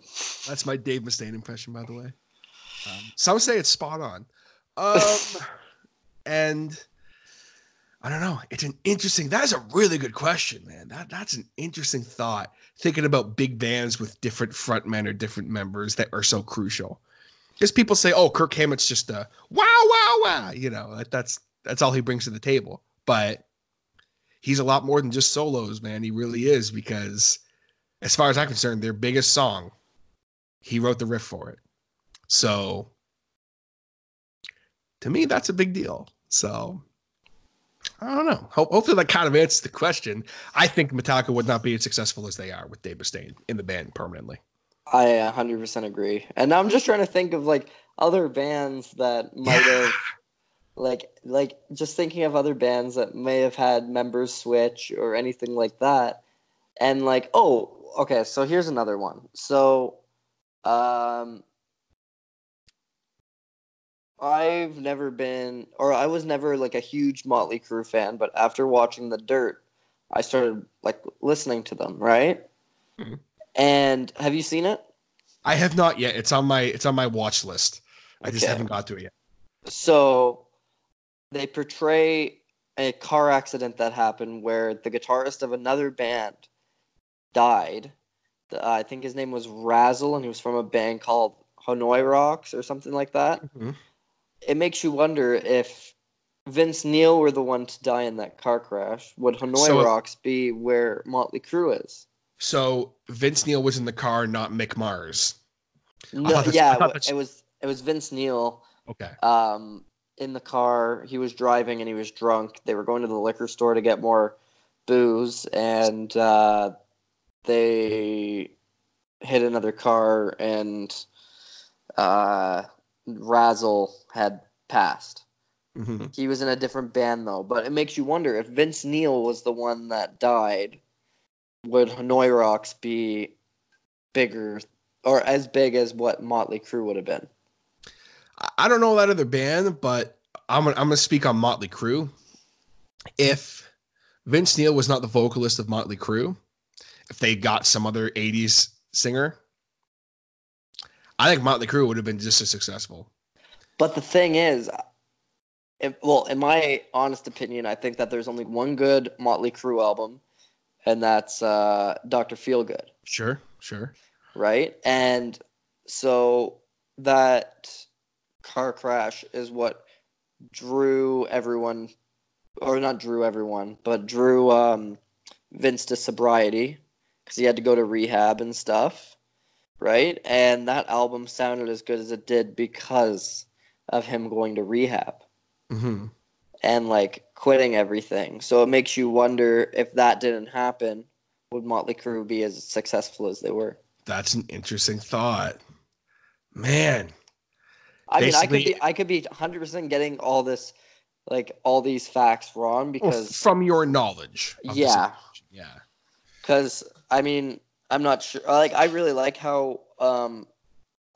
Speaker 5: That's my Dave Mustaine impression, by the way. Some say it's spot on. And I don't know. It's an interesting. That is a really good question, man. That's an interesting thought. Thinking about big bands with different frontmen or different members that are so crucial. Because people say, "Oh, Kirk Hammett's just a wow," you know, that's all he brings to the table. But he's a lot more than just solos, man. He really is, because as far as I'm concerned, their biggest song, he wrote the riff for it. So to me, that's a big deal. So I don't know. Hopefully that kind of answers the question. I think Metallica would not be as successful as they are with Dave Mustaine in the band permanently.
Speaker 4: I 100% agree. And I'm just trying to think of like other bands that might have like just thinking of other bands that may have had members switch or anything like that. And like, oh, okay, so here's another one. So I was never like a huge Motley Crue fan, but after watching The Dirt, I started like listening to them, right? Mm-hmm. And have you seen it? I
Speaker 5: have not yet. It's on my watch list. I just haven't got to it yet.
Speaker 4: So they portray a car accident that happened where the guitarist of another band died. I think his name was Razzle, and he was from a band called Hanoi Rocks or something like that. Mm-hmm. It makes you wonder if Vince Neil were the one to die in that car crash, would Hanoi Rocks be where Motley Crue is?
Speaker 5: So Vince Neil was in the car, not Mick Mars.
Speaker 4: No, it was Vince Neil.
Speaker 5: Okay.
Speaker 4: In the car, he was driving and he was drunk. They were going to the liquor store to get more booze, and they hit another car, and Razzle had passed.
Speaker 5: Mm-hmm.
Speaker 4: He was in a different band, though. But it makes you wonder, if Vince Neil was the one that died, would Hanoi Rocks be bigger or as big as what Motley Crue would have been?
Speaker 5: I don't know that other band, but I'm gonna speak on Motley Crue. If Vince Neil was not the vocalist of Motley Crue, if they got some other 80s singer, I think Motley Crue would have been just as successful.
Speaker 4: But the thing is, in my honest opinion, I think that there's only one good Motley Crue album, and that's Dr. Feelgood.
Speaker 5: Sure.
Speaker 4: Right? And so that car crash is what drew everyone, or not drew everyone, but drew Vince to sobriety, because he had to go to rehab and stuff, right? And that album sounded as good as it did because of him going to rehab.
Speaker 5: Mm-hmm.
Speaker 4: And like quitting everything. So it makes you wonder, if that didn't happen, would Motley Crue be as successful as they were?
Speaker 5: That's an interesting thought, man.
Speaker 4: I mean, I could be 100% getting all this, like all these facts wrong, because
Speaker 5: from your knowledge.
Speaker 4: Yeah. Because I mean, I'm not sure. Like, I really like how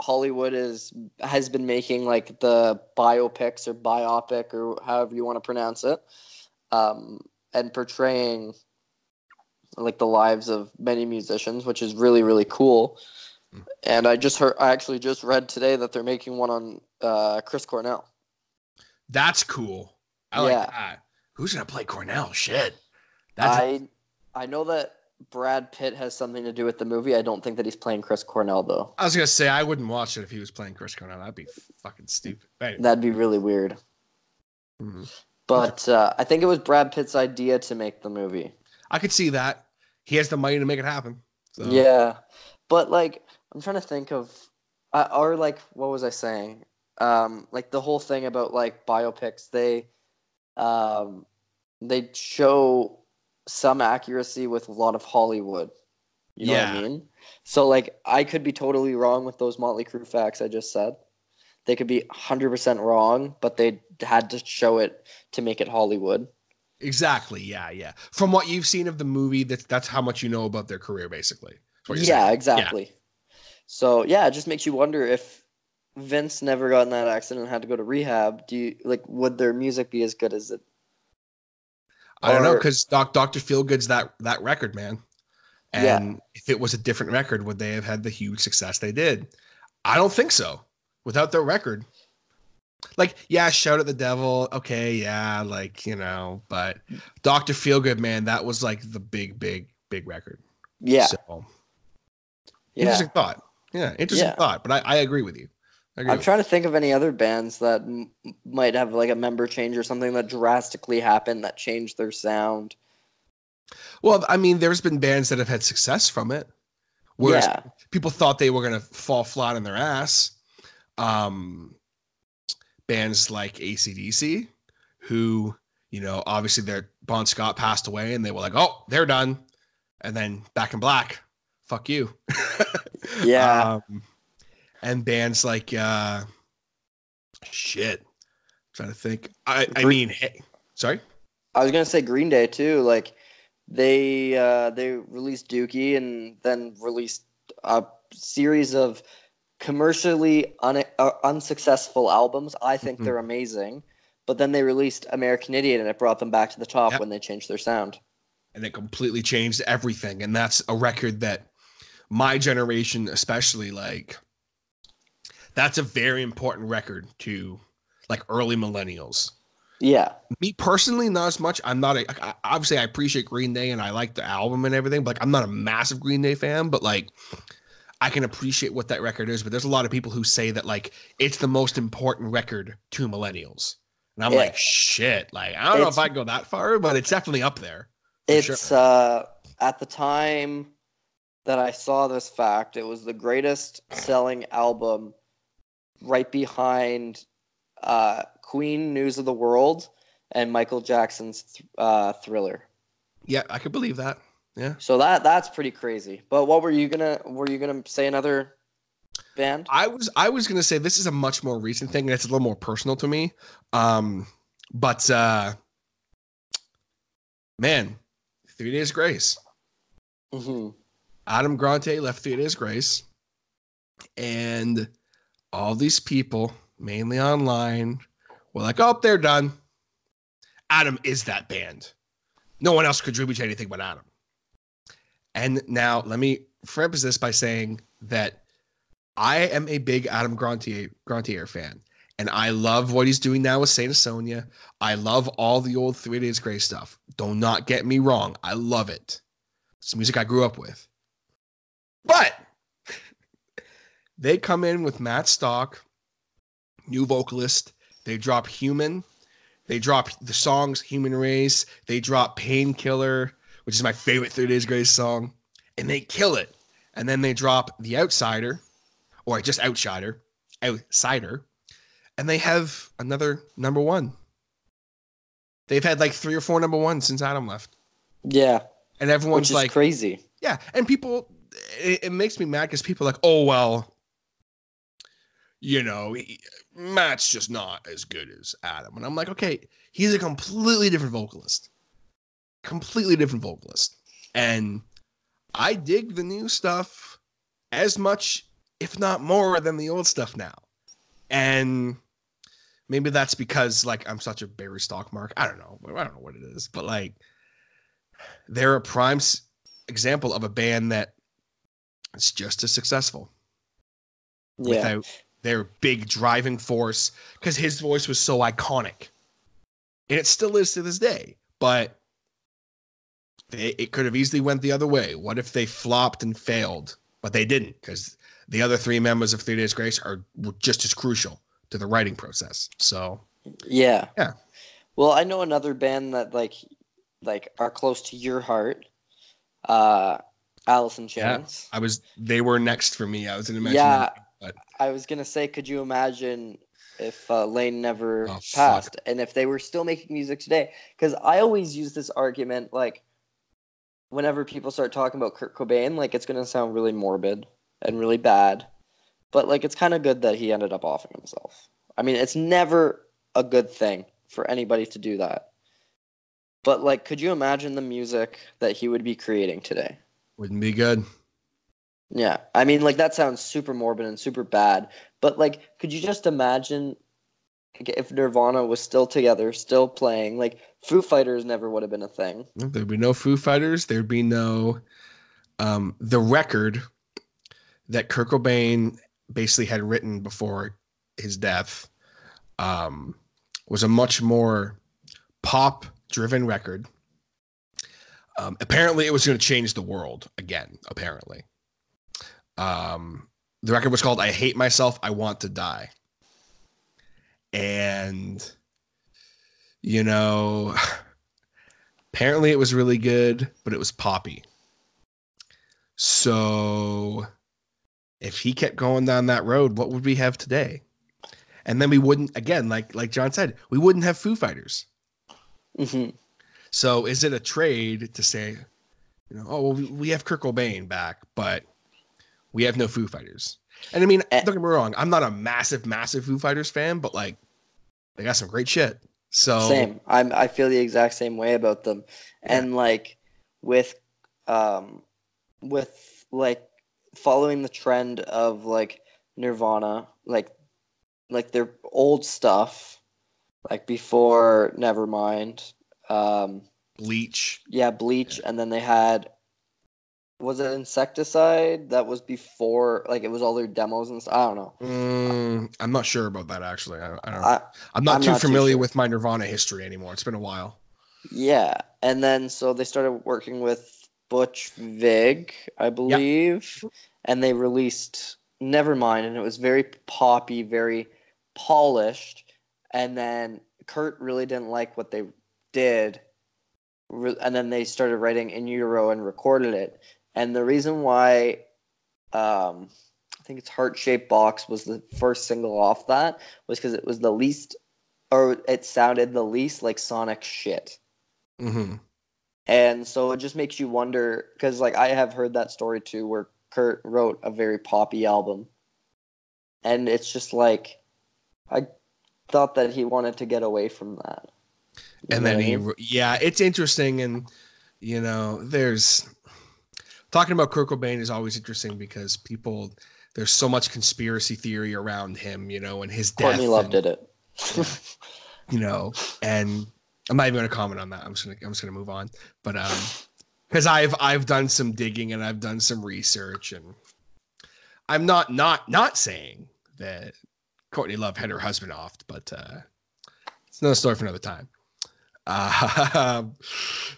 Speaker 4: Hollywood has been making like the biopics or biopic or however you want to pronounce it, and portraying like the lives of many musicians, which is really, really cool. And I actually just read today that they're making one on Chris Cornell.
Speaker 5: That's cool. I like that. Who's gonna play Cornell? Shit.
Speaker 4: I know that Brad Pitt has something to do with the movie. I don't think that he's playing Chris Cornell, though.
Speaker 5: I was gonna say, I wouldn't watch it if he was playing Chris Cornell. That'd be fucking stupid. Anyway.
Speaker 4: That'd be really weird.
Speaker 5: Mm-hmm.
Speaker 4: But I think it was Brad Pitt's idea to make the movie.
Speaker 5: I could see that. He has the money to make it happen. So.
Speaker 4: Yeah. But, like, I'm trying to think of... or, like, what was I saying? Like, the whole thing about, like, biopics, they show some accuracy with a lot of Hollywood. You know what I mean? So, like, I could be totally wrong with those Motley Crue facts I just said. They could be 100% wrong, but they had to show it to make it Hollywood.
Speaker 5: Exactly. Yeah. From what you've seen of the movie, that's how much you know about their career, basically.
Speaker 4: Yeah, exactly. Yeah. So, yeah, it just makes you wonder, if Vince never got in that accident and had to go to rehab, would their music be as good as it?
Speaker 5: I don't know, because Dr. Feelgood's that record, man. And if it was a different record, would they have had the huge success they did? I don't think so. Without their record. Like, Shout at the Devil. Okay, yeah, like, but Dr. Feelgood, man, that was like the big record.
Speaker 4: Yeah.
Speaker 5: So, interesting thought. Yeah, interesting thought. But I agree with you.
Speaker 4: I'm trying to think of any other bands that might have like a member change or something that drastically happened that changed their sound.
Speaker 5: Well, I mean, there's been bands that have had success from it. Whereas people thought they were going to fall flat on their ass. Bands like AC/DC, who, obviously their Bon Scott passed away and they were like, oh, they're done. And then Back in Black, fuck you.
Speaker 4: Yeah.
Speaker 5: And bands like, shit. I'm trying to think. I mean, hey, sorry?
Speaker 4: I was going to say Green Day too. Like, they released Dookie and then released a series of commercially unsuccessful albums. I think they're amazing. But then they released American Idiot and it brought them back to the top when they changed their sound.
Speaker 5: And it completely changed everything. And that's a record that my generation especially, like, that's a very important record to, like, early millennials.
Speaker 4: Yeah.
Speaker 5: Me personally, not as much. I'm not obviously I appreciate Green Day and I like the album and everything, but like, I'm not a massive Green Day fan, but like, I can appreciate what that record is. But there's a lot of people who say that like it's the most important record to millennials. And I'm like, shit. Like, I don't know if I'd go that far, but it's definitely up there.
Speaker 4: It's at the time that I saw this fact, it was the greatest selling album right behind Queen News of the World and Michael Jackson's Thriller.
Speaker 5: Yeah, I could believe that. Yeah.
Speaker 4: So that's pretty crazy. But what were you gonna say another band?
Speaker 5: I was gonna say this is a much more recent thing and it's a little more personal to me. But man, 3 Days Grace.
Speaker 4: Mm-hmm.
Speaker 5: Adam Grante left 3 Days Grace, and all these people, mainly online, were like, "Oh, they're done." Adam is that band. No one else contributes to anything but Adam. And now let me preface this by saying that I am a big Adam Grantier fan, and I love what he's doing now with Saint Sonia. I love all the old 3 Days Grace stuff. Do not get me wrong. I love it. It's music I grew up with. But they come in with Matt Stock, new vocalist. They drop Human. They drop the songs Human Race. They drop Painkiller, which is my favorite 3 Days Grace song. And they kill it. And then they drop The Outsider, or just Outsider. And they have another number one. They've had like 3 or 4 number ones since Adam left.
Speaker 4: Yeah.
Speaker 5: And everyone's
Speaker 4: which is
Speaker 5: like
Speaker 4: crazy.
Speaker 5: Yeah. And people, it makes me mad because people are like, oh, well, you know, Matt's just not as good as Adam. And I'm like, okay, he's a completely different vocalist. And I dig the new stuff as much, if not more, than the old stuff now. And maybe that's because, like, I'm such a Barry Stock mark. I don't know what it is. But, like, they're a prime example of a band that is just as successful.
Speaker 4: Yeah.
Speaker 5: Without their big driving force, because his voice was so iconic, and it still is to this day. But it could have easily went the other way. What if they flopped and failed? But they didn't, because the other 3 members of 3 Days Grace were just as crucial to the writing process. So
Speaker 4: yeah.
Speaker 5: Well,
Speaker 4: I know another band that like are close to your heart. Alice in Chains.
Speaker 5: Yeah, they were next for me. I was gonna mention.
Speaker 4: Yeah.
Speaker 5: But
Speaker 4: I was going to say, could you imagine if Lane never passed
Speaker 5: fuck.
Speaker 4: and if they were still making music today? Because I always use this argument, like, whenever people start talking about Kurt Cobain, like, it's going to sound really morbid and really bad. But, like, it's kind of good that he ended up offing himself. I mean, it's never a good thing for anybody to do that. But, like, could you imagine the music that he would be creating today?
Speaker 5: Wouldn't be good.
Speaker 4: Yeah, I mean, like, that sounds super morbid and super bad, but, like, could you just imagine if Nirvana was still together, still playing? Like, Foo Fighters never would have been a thing.
Speaker 5: There'd be no Foo Fighters. There'd be no the record that Kurt Cobain basically had written before his death was a much more pop-driven record. Apparently, it was going to change the world again, apparently. The record was called I Hate Myself, I Want to Die. And, you know, apparently it was really good, but it was poppy. So if he kept going down that road, what would we have today? And then we wouldn't, again, like John said, we wouldn't have Foo Fighters.
Speaker 4: Mm-hmm.
Speaker 5: So is it a trade to say, you know, oh, well, we have Kurt Cobain back, but we have no Foo Fighters? And I mean, don't get me wrong, I'm not a massive Foo Fighters fan, but, like, they got some great shit. So
Speaker 4: same. I feel the exact same way about them. Yeah. And, like, with like following the trend of, like, Nirvana, like their old stuff, like before Nevermind,
Speaker 5: Bleach.
Speaker 4: Yeah, Bleach, yeah. And then they had, was it Insecticide? That was before, like, it was all their demos and stuff. I don't know.
Speaker 5: I'm not sure about that, actually. I don't know. I'm not too familiar with my Nirvana history anymore. It's been a while.
Speaker 4: Yeah, and then so they started working with Butch Vig, I believe, yep. And they released Nevermind, and it was very poppy, very polished. And then Kurt really didn't like what they did, and then they started writing In Utero and recorded it. And the reason why I think it's Heart Shaped Box was the first single off that was because it was the least, or it sounded the least like Sonic shit.
Speaker 5: Mm-hmm.
Speaker 4: And so it just makes you wonder, because like I have heard that story too, where Kurt wrote a very poppy album, and it's just like I thought that he wanted to get away from that.
Speaker 5: And then it's interesting, and there's talking about Kurt Cobain is always interesting because there's so much conspiracy theory around him, and his death.
Speaker 4: Courtney Love did it.
Speaker 5: And I'm not even going to comment on that. I'm just going to move on. But because I've done some digging and I've done some research, and I'm not saying that Courtney Love had her husband offed, but it's another story for another time.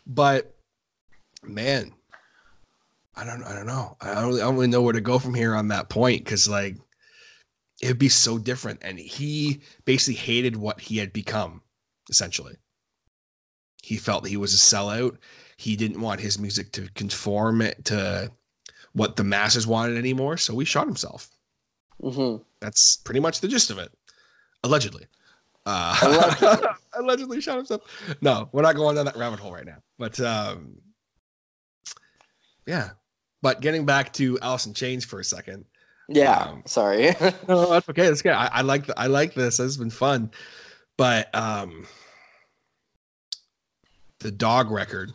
Speaker 5: But man, I don't know. I don't really know where to go from here on that point, because like it'd be so different, and he basically hated what he had become. Essentially, he felt he was a sellout. He didn't want his music to conform to what the masses wanted anymore, so he shot himself. Mm-hmm. That's pretty much the gist of it. Allegedly. Allegedly shot himself. No, we're not going down that rabbit hole right now. But yeah. But getting back to Alice in Chains for a second.
Speaker 4: Yeah, sorry.
Speaker 5: No, that's okay. That's good. I like this. This has been fun. But the Dog record,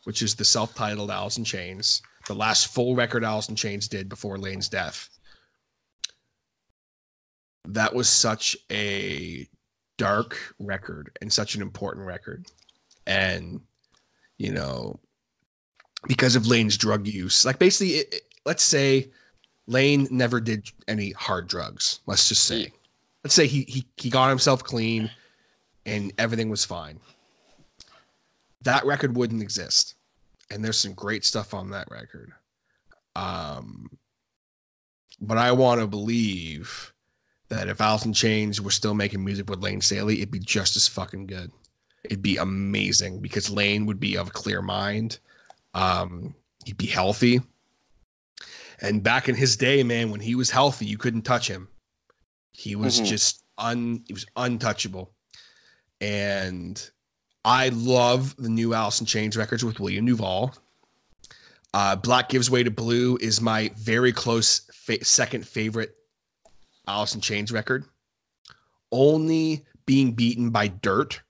Speaker 5: which is the self-titled Alice in Chains, the last full record Alice in Chains did before Lane's death. That was such a dark record and such an important record. And, because of Lane's drug use, like basically, let's say Lane never did any hard drugs. Let's just say, he got himself clean and everything was fine. That record wouldn't exist. And there's some great stuff on that record. But I want to believe that if Alice in Chains were still making music with Lane Staley, it'd be just as fucking good. It'd be amazing because Lane would be of a clear mind. He'd be healthy. And back in his day, man, when he was healthy, you couldn't touch him. He was just he was untouchable. And I love the new Alice in Chains records with William Duvall. Black Gives Way to Blue is my very close second favorite Alice in Chains record, only being beaten by Dirt,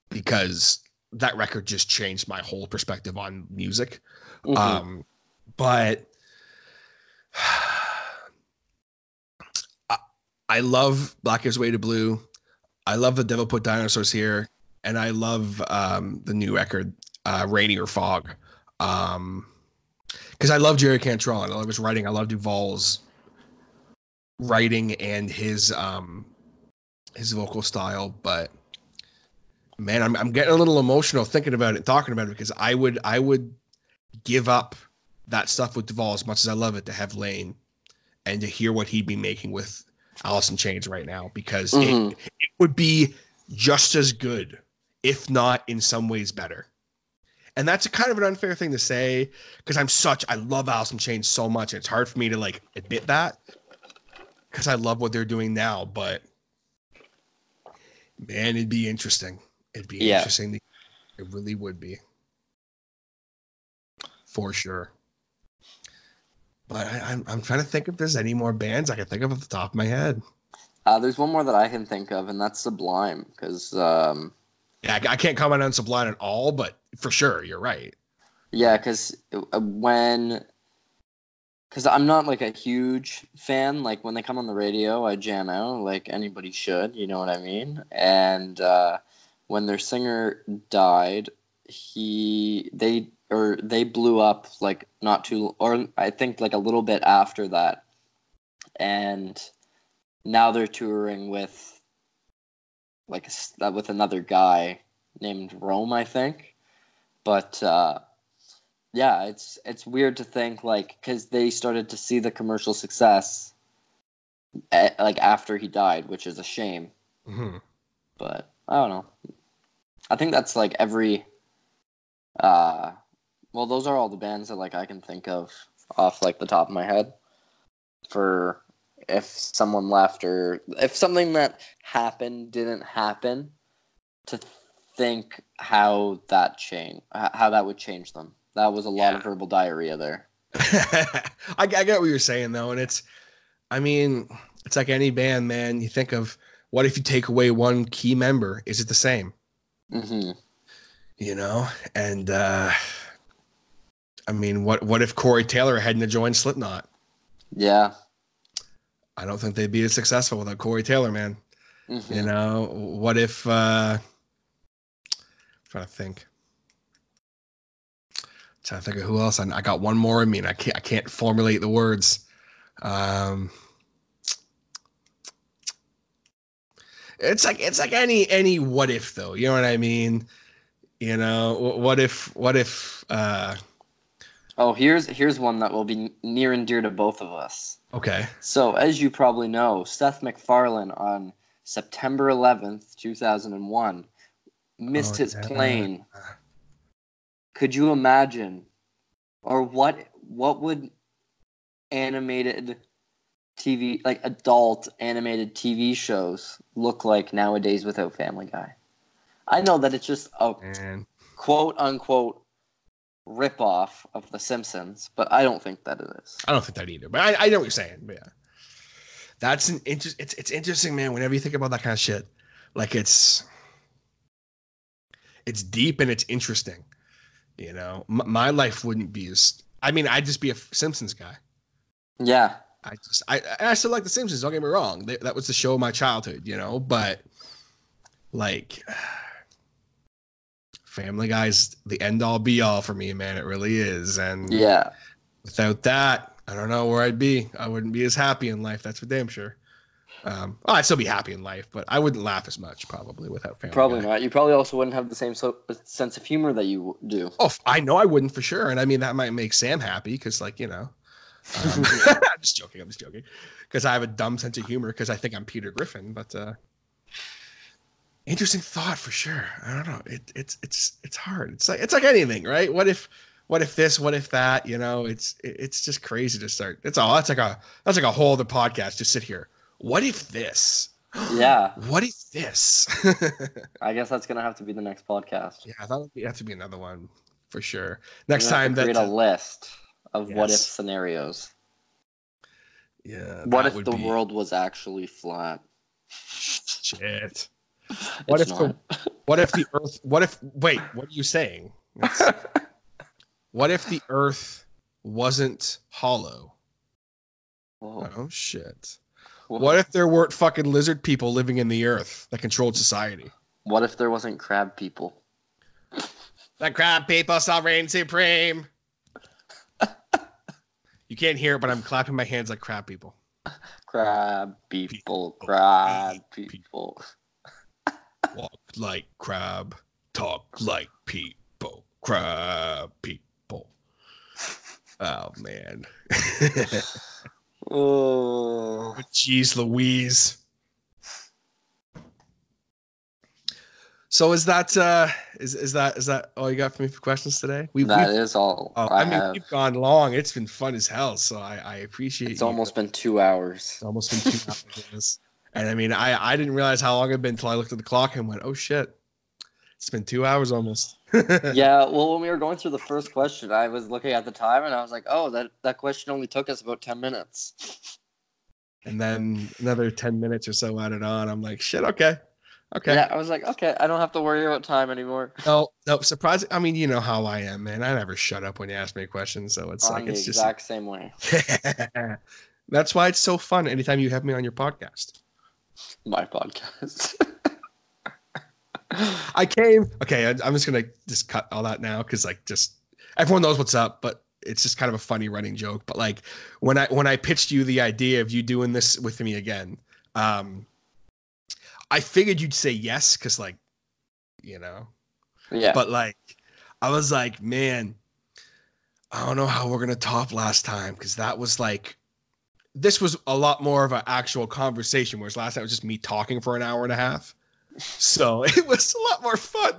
Speaker 5: because that record just changed my whole perspective on music. But I love Black Gives Way to Blue. I love The Devil Put Dinosaurs Here, and I love the new record, Rainy or Fog, because I love Jerry Cantrell and I love his writing. I love Duvall's writing and his vocal style. But man, I'm getting a little emotional thinking about it, talking about it, because I would give up that stuff with Duvall as much as I love it to have Lane and to hear what he'd be making with Alice in Chains right now, because it would be just as good, if not in some ways better. And that's a kind of an unfair thing to say, because I love Alice in Chains so much. And it's hard for me to like admit that, because I love what they're doing now. But man, it'd be interesting. It'd be interesting. It really would be, for sure. But I'm trying to think if there's any more bands I can think of off the top of my head.
Speaker 4: There's one more that I can think of, and that's Sublime, because
Speaker 5: I can't comment on Sublime at all, but for sure, you're right.
Speaker 4: Yeah, because I'm not like a huge fan. Like when they come on the radio, I jam out like anybody should. You know what I mean? And when their singer died, they blew up like I think like a little bit after that, and now they're touring with with another guy named Rome, I think. But yeah, it's weird to think because they started to see the commercial success after he died, which is a shame.
Speaker 5: Mm-hmm.
Speaker 4: But I don't know. I think that's like every. Well, those are all the bands that like I can think of off like the top of my head. For if someone left or if something that happened didn't happen, to think how that would change them. That was a lot of verbal diarrhea there.
Speaker 5: I get what you're saying though, and it's like any band, man. You think of what if you take away one key member? Is it the same? Mm-hmm. You know, and what if Corey Taylor hadn't joined Slipknot?
Speaker 4: Yeah,
Speaker 5: I don't think they'd be as successful without Corey Taylor, man. Mm-hmm. You know, what if? Trying to think of who else. I got one more in me, and I can't formulate the words. It's like any what if though. You know what I mean? You know, what if?
Speaker 4: Oh, here's one that will be near and dear to both of us.
Speaker 5: Okay.
Speaker 4: So, as you probably know, Seth MacFarlane on September 11th, 2001, missed his plane. Could you imagine, or what would animated TV, like adult animated TV shows, look like nowadays without Family Guy? I know that it's just a quote-unquote rip-off of The Simpsons, but I don't think that it is.
Speaker 5: I don't think that either, but I know what you're saying. But yeah, that's it's interesting, man. Whenever you think about that kind of shit, like it's deep and it's interesting. You know, my life wouldn't be as. I'd just be a Simpsons guy.
Speaker 4: Yeah.
Speaker 5: I still like The Simpsons. Don't get me wrong. That was the show of my childhood. You know, but like. Family Guy's the end all be all for me, man. It really is. And
Speaker 4: yeah,
Speaker 5: without that, I don't know where I'd be. I wouldn't be as happy in life. That's for damn sure. I'd still be happy in life, but I wouldn't laugh as much probably without Family
Speaker 4: Guy.
Speaker 5: Not.
Speaker 4: You probably also wouldn't have the same sense of humor that you do.
Speaker 5: Oh, I know I wouldn't for sure. And that might make Sam happy because, like, you know, I'm just joking. Because I have a dumb sense of humor because I think I'm Peter Griffin, but interesting thought for sure. I don't know. It's hard. It's like anything, right? What if this? What if that? You know, it's just crazy to start. That's like a whole other podcast. Just sit here. What if this?
Speaker 4: Yeah.
Speaker 5: What if this?
Speaker 4: I guess that's gonna have to be the next podcast.
Speaker 5: Yeah, that would have to be another one for sure. Next time
Speaker 4: create a list of what if scenarios.
Speaker 5: Yeah.
Speaker 4: What if the world was actually flat?
Speaker 5: Shit. What if the Earth? Wait, what are you saying? What if the Earth wasn't hollow?
Speaker 4: Whoa.
Speaker 5: Oh shit.
Speaker 4: Whoa.
Speaker 5: What if there weren't fucking lizard people living in the Earth that controlled society?
Speaker 4: What if there wasn't crab people?
Speaker 5: The crab people shall reign supreme. You can't hear it, but I'm clapping my hands like crab people.
Speaker 4: Crab people, crab people.
Speaker 5: Walk like crab, talk like people, crab people. Oh, man.
Speaker 4: Oh.
Speaker 5: Jeez Louise. So is that all you got for me for questions today?
Speaker 4: That is all.
Speaker 5: We've gone long. It's been fun as hell, so I appreciate it.
Speaker 4: It's almost been 2 hours.
Speaker 5: It's almost been 2 hours. And I didn't realize how long it'd been until I looked at the clock and went, oh shit. It's been 2 hours almost.
Speaker 4: Yeah, well, when we were going through the first question, I was looking at the time and I was like, oh, that question only took us about 10 minutes.
Speaker 5: And then another 10 minutes or so added on. I'm like, shit, okay.
Speaker 4: Yeah, I was like, okay, I don't have to worry about time anymore.
Speaker 5: No, surprising. You know how I am, man. I never shut up when you ask me a question, so it's
Speaker 4: I'm
Speaker 5: like it's
Speaker 4: the exact same way.
Speaker 5: That's why it's so fun anytime you have me on your podcast.
Speaker 4: My podcast.
Speaker 5: I'm just gonna just cut all that now because just everyone knows what's up, but it's just kind of a funny running joke. But like when I pitched you the idea of you doing this with me again, I figured you'd say yes because
Speaker 4: yeah.
Speaker 5: But I was like, man, I don't know how we're gonna top last time because that was this was a lot more of an actual conversation, whereas last time it was just me talking for an hour and a half. So it was a lot more fun.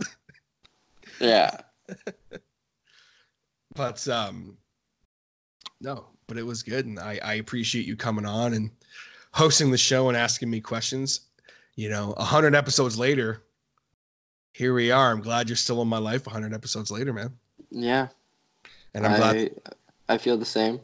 Speaker 4: Yeah.
Speaker 5: But no, but it was good, and I appreciate you coming on and hosting the show and asking me questions. 100 episodes later, here we are. I'm glad you're still in my life 100 episodes later, man.
Speaker 4: Yeah.
Speaker 5: And I'm glad.
Speaker 4: I feel the same.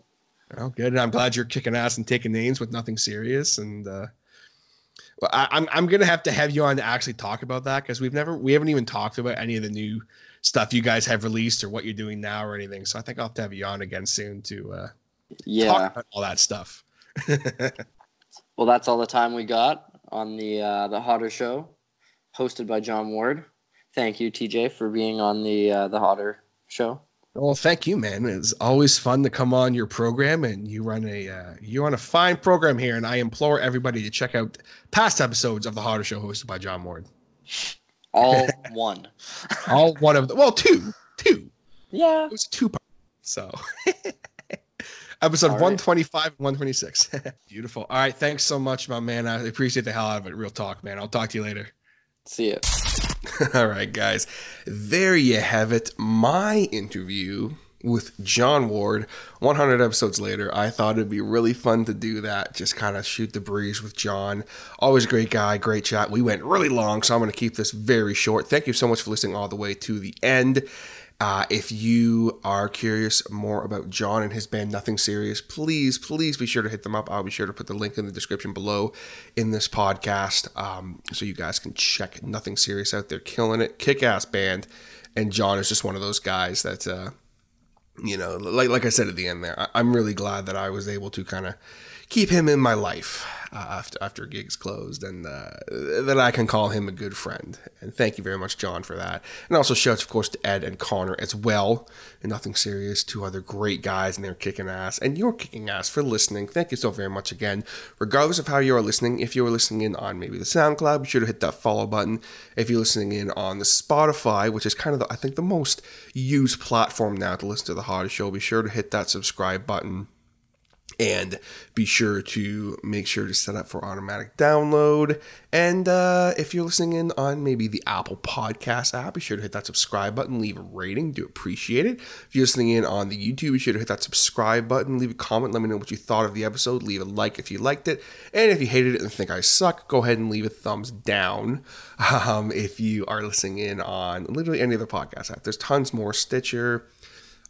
Speaker 5: Oh, good. And I'm glad you're kicking ass and taking names with nothing serious. And well, I'm gonna have to have you on to actually talk about that, because we haven't even talked about any of the new stuff you guys have released or what you're doing now or anything. So I think I'll have to have you on again soon to talk about all that stuff.
Speaker 4: Well, that's all the time we got on the Hodder Show, hosted by John Ward. Thank you, TJ, for being on the Hodder Show.
Speaker 5: Well, thank you, man. It's always fun to come on your program, and you run a fine program here. And I implore everybody to check out past episodes of the Hodder Show, hosted by John Ward.
Speaker 4: All one.
Speaker 5: All one of them. Well, two.
Speaker 4: Yeah.
Speaker 5: It was a two-part. So episode 125 and 126. Beautiful. All right. Thanks so much, my man. I appreciate the hell out of it. Real talk, man. I'll talk to you later.
Speaker 4: See ya.
Speaker 3: All right, guys. There you have it. My interview with John Ward. 100 episodes later, I thought it'd be really fun to do that. Just kind of shoot the breeze with John. Always a great guy, great chat. We went really long, so I'm going to keep this very short. Thank you so much for listening all the way to the end. If you are curious more about John and his band Nothing Serious, please be sure to hit them up. I'll be sure to put the link in the description below in this podcast, so you guys can check Nothing Serious out. They're killing it. Kick-ass band. And John is just one of those guys that, like I said at the end there, I'm really glad that I was able to kind of keep him in my life after gigs closed, and that I can call him a good friend. And thank you very much, John, for that. And also shouts, of course, to Ed and Connor as well. And Nothing Serious, two other great guys, and they're kicking ass. And you're kicking ass for listening. Thank you so very much again. Regardless of how you are listening, if you are listening in on maybe the SoundCloud, be sure to hit that follow button. If you're listening in on the Spotify, which is kind of, I think, the most used platform now to listen to the Hodder Show, be sure to hit that subscribe button. And be sure to make sure to set up for automatic download. And if you're listening in on maybe the Apple Podcast app, be sure to hit that subscribe button, leave a rating. Do appreciate it. If you're listening in on the YouTube, be sure to hit that subscribe button, leave a comment, let me know what you thought of the episode. Leave a like if you liked it. And if you hated it and think I suck, go ahead and leave a thumbs down. If you are listening in on literally any other podcast app, there's tons more. Stitcher,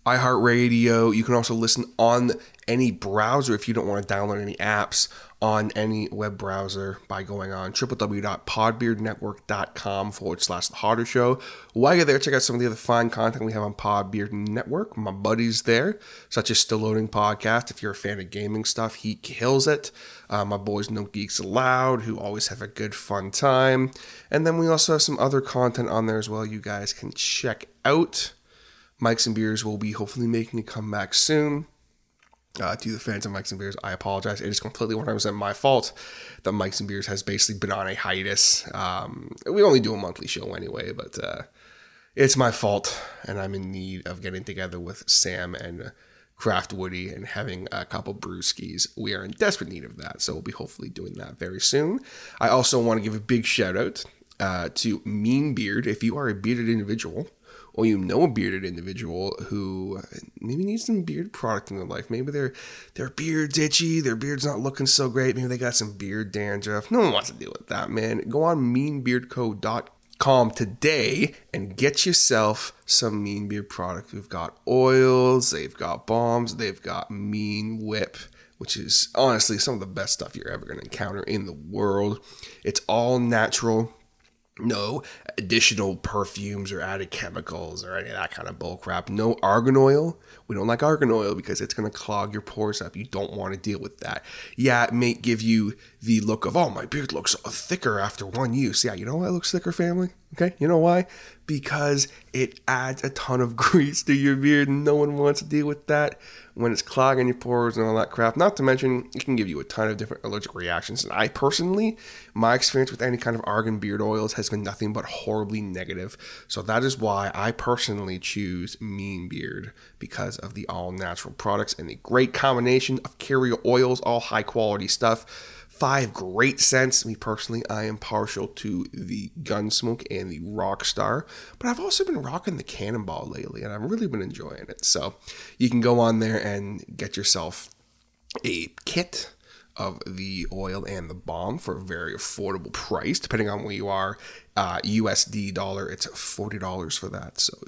Speaker 3: iHeartRadio. You can also listen on any browser if you don't want to download any apps on any web browser by going on www.podbeardnetwork.com/The Hodder Show. While you're there, check out some of the other fine content we have on Podbeard Network. My buddies there, such as Still Loading Podcast. If you're a fan of gaming stuff, he kills it. My boys No Geeks Allowed, who always have a good fun time. And then we also have some other content on there as well you guys can check out. Mikes and Beers will be hopefully making a comeback soon. To the fans of Mikes and Beers, I apologize. It is completely 100% my fault that Mikes and Beers has basically been on a hiatus. We only do a monthly show anyway, but it's my fault, and I'm in need of getting together with Sam and Craft Woody and having a couple brewskis. We are in desperate need of that, so we'll be hopefully doing that very soon. I also want to give a big shout out to Mean Beard. If you are a bearded individual, or you know a bearded individual who maybe needs some beard product in their life. Maybe their beard's itchy, their beard's not looking so great. Maybe they got some beard dandruff. No one wants to deal with that, man. Go on meanbeardco.com today and get yourself some Mean Beard product. We've got oils, they've got balms, they've got Mean Whip, which is honestly some of the best stuff you're ever going to encounter in the world. It's all natural. No additional perfumes or added chemicals or any of that kind of bull crap. No argan oil. We don't like argan oil because it's going to clog your pores up. You don't want to deal with that. Yeah, it may give you the look of, oh, my beard looks thicker after one use. Yeah, you know why it looks thicker, family? Okay, you know why? Because it adds a ton of grease to your beard, and no one wants to deal with that when it's clogging your pores and all that crap. Not to mention, it can give you a ton of different allergic reactions. And I personally, my experience with any kind of argan beard oils has been nothing but horribly negative. So that is why I personally choose Mean Beard, because of the all-natural products and the great combination of carrier oils, all high-quality stuff. 5 great scents. Me personally, I am partial to the Gunsmoke and the Rockstar, but I've also been rocking the Cannonball lately, and I've really been enjoying it. So you can go on there and get yourself a kit of the oil and the balm for a very affordable price, depending on where you are. USD dollar, it's $40 for that. So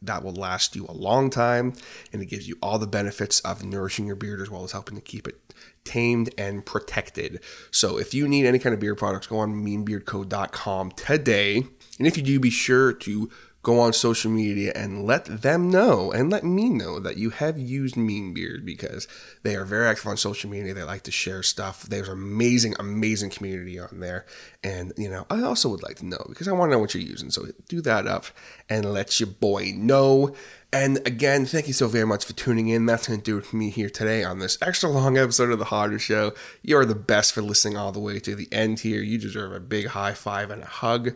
Speaker 3: that will last you a long time, and it gives you all the benefits of nourishing your beard as well as helping to keep it tamed and protected. So if you need any kind of beard products, go on meanbeardco.com today. And if you do, be sure to go on social media and let them know and let me know that you have used Mean Beard, because they are very active on social media. They like to share stuff. There's amazing community on there. And, I also would like to know, because I want to know what you're using. So do that up and let your boy know. And again, thank you so very much for tuning in. That's going to do it for me here today on this extra long episode of The Hodder Show. You're the best for listening all the way to the end here. You deserve a big high five and a hug.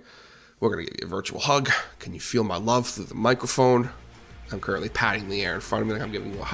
Speaker 3: We're going to give you a virtual hug. Can you feel my love through the microphone? I'm currently patting the air in front of me like I'm giving you a hug.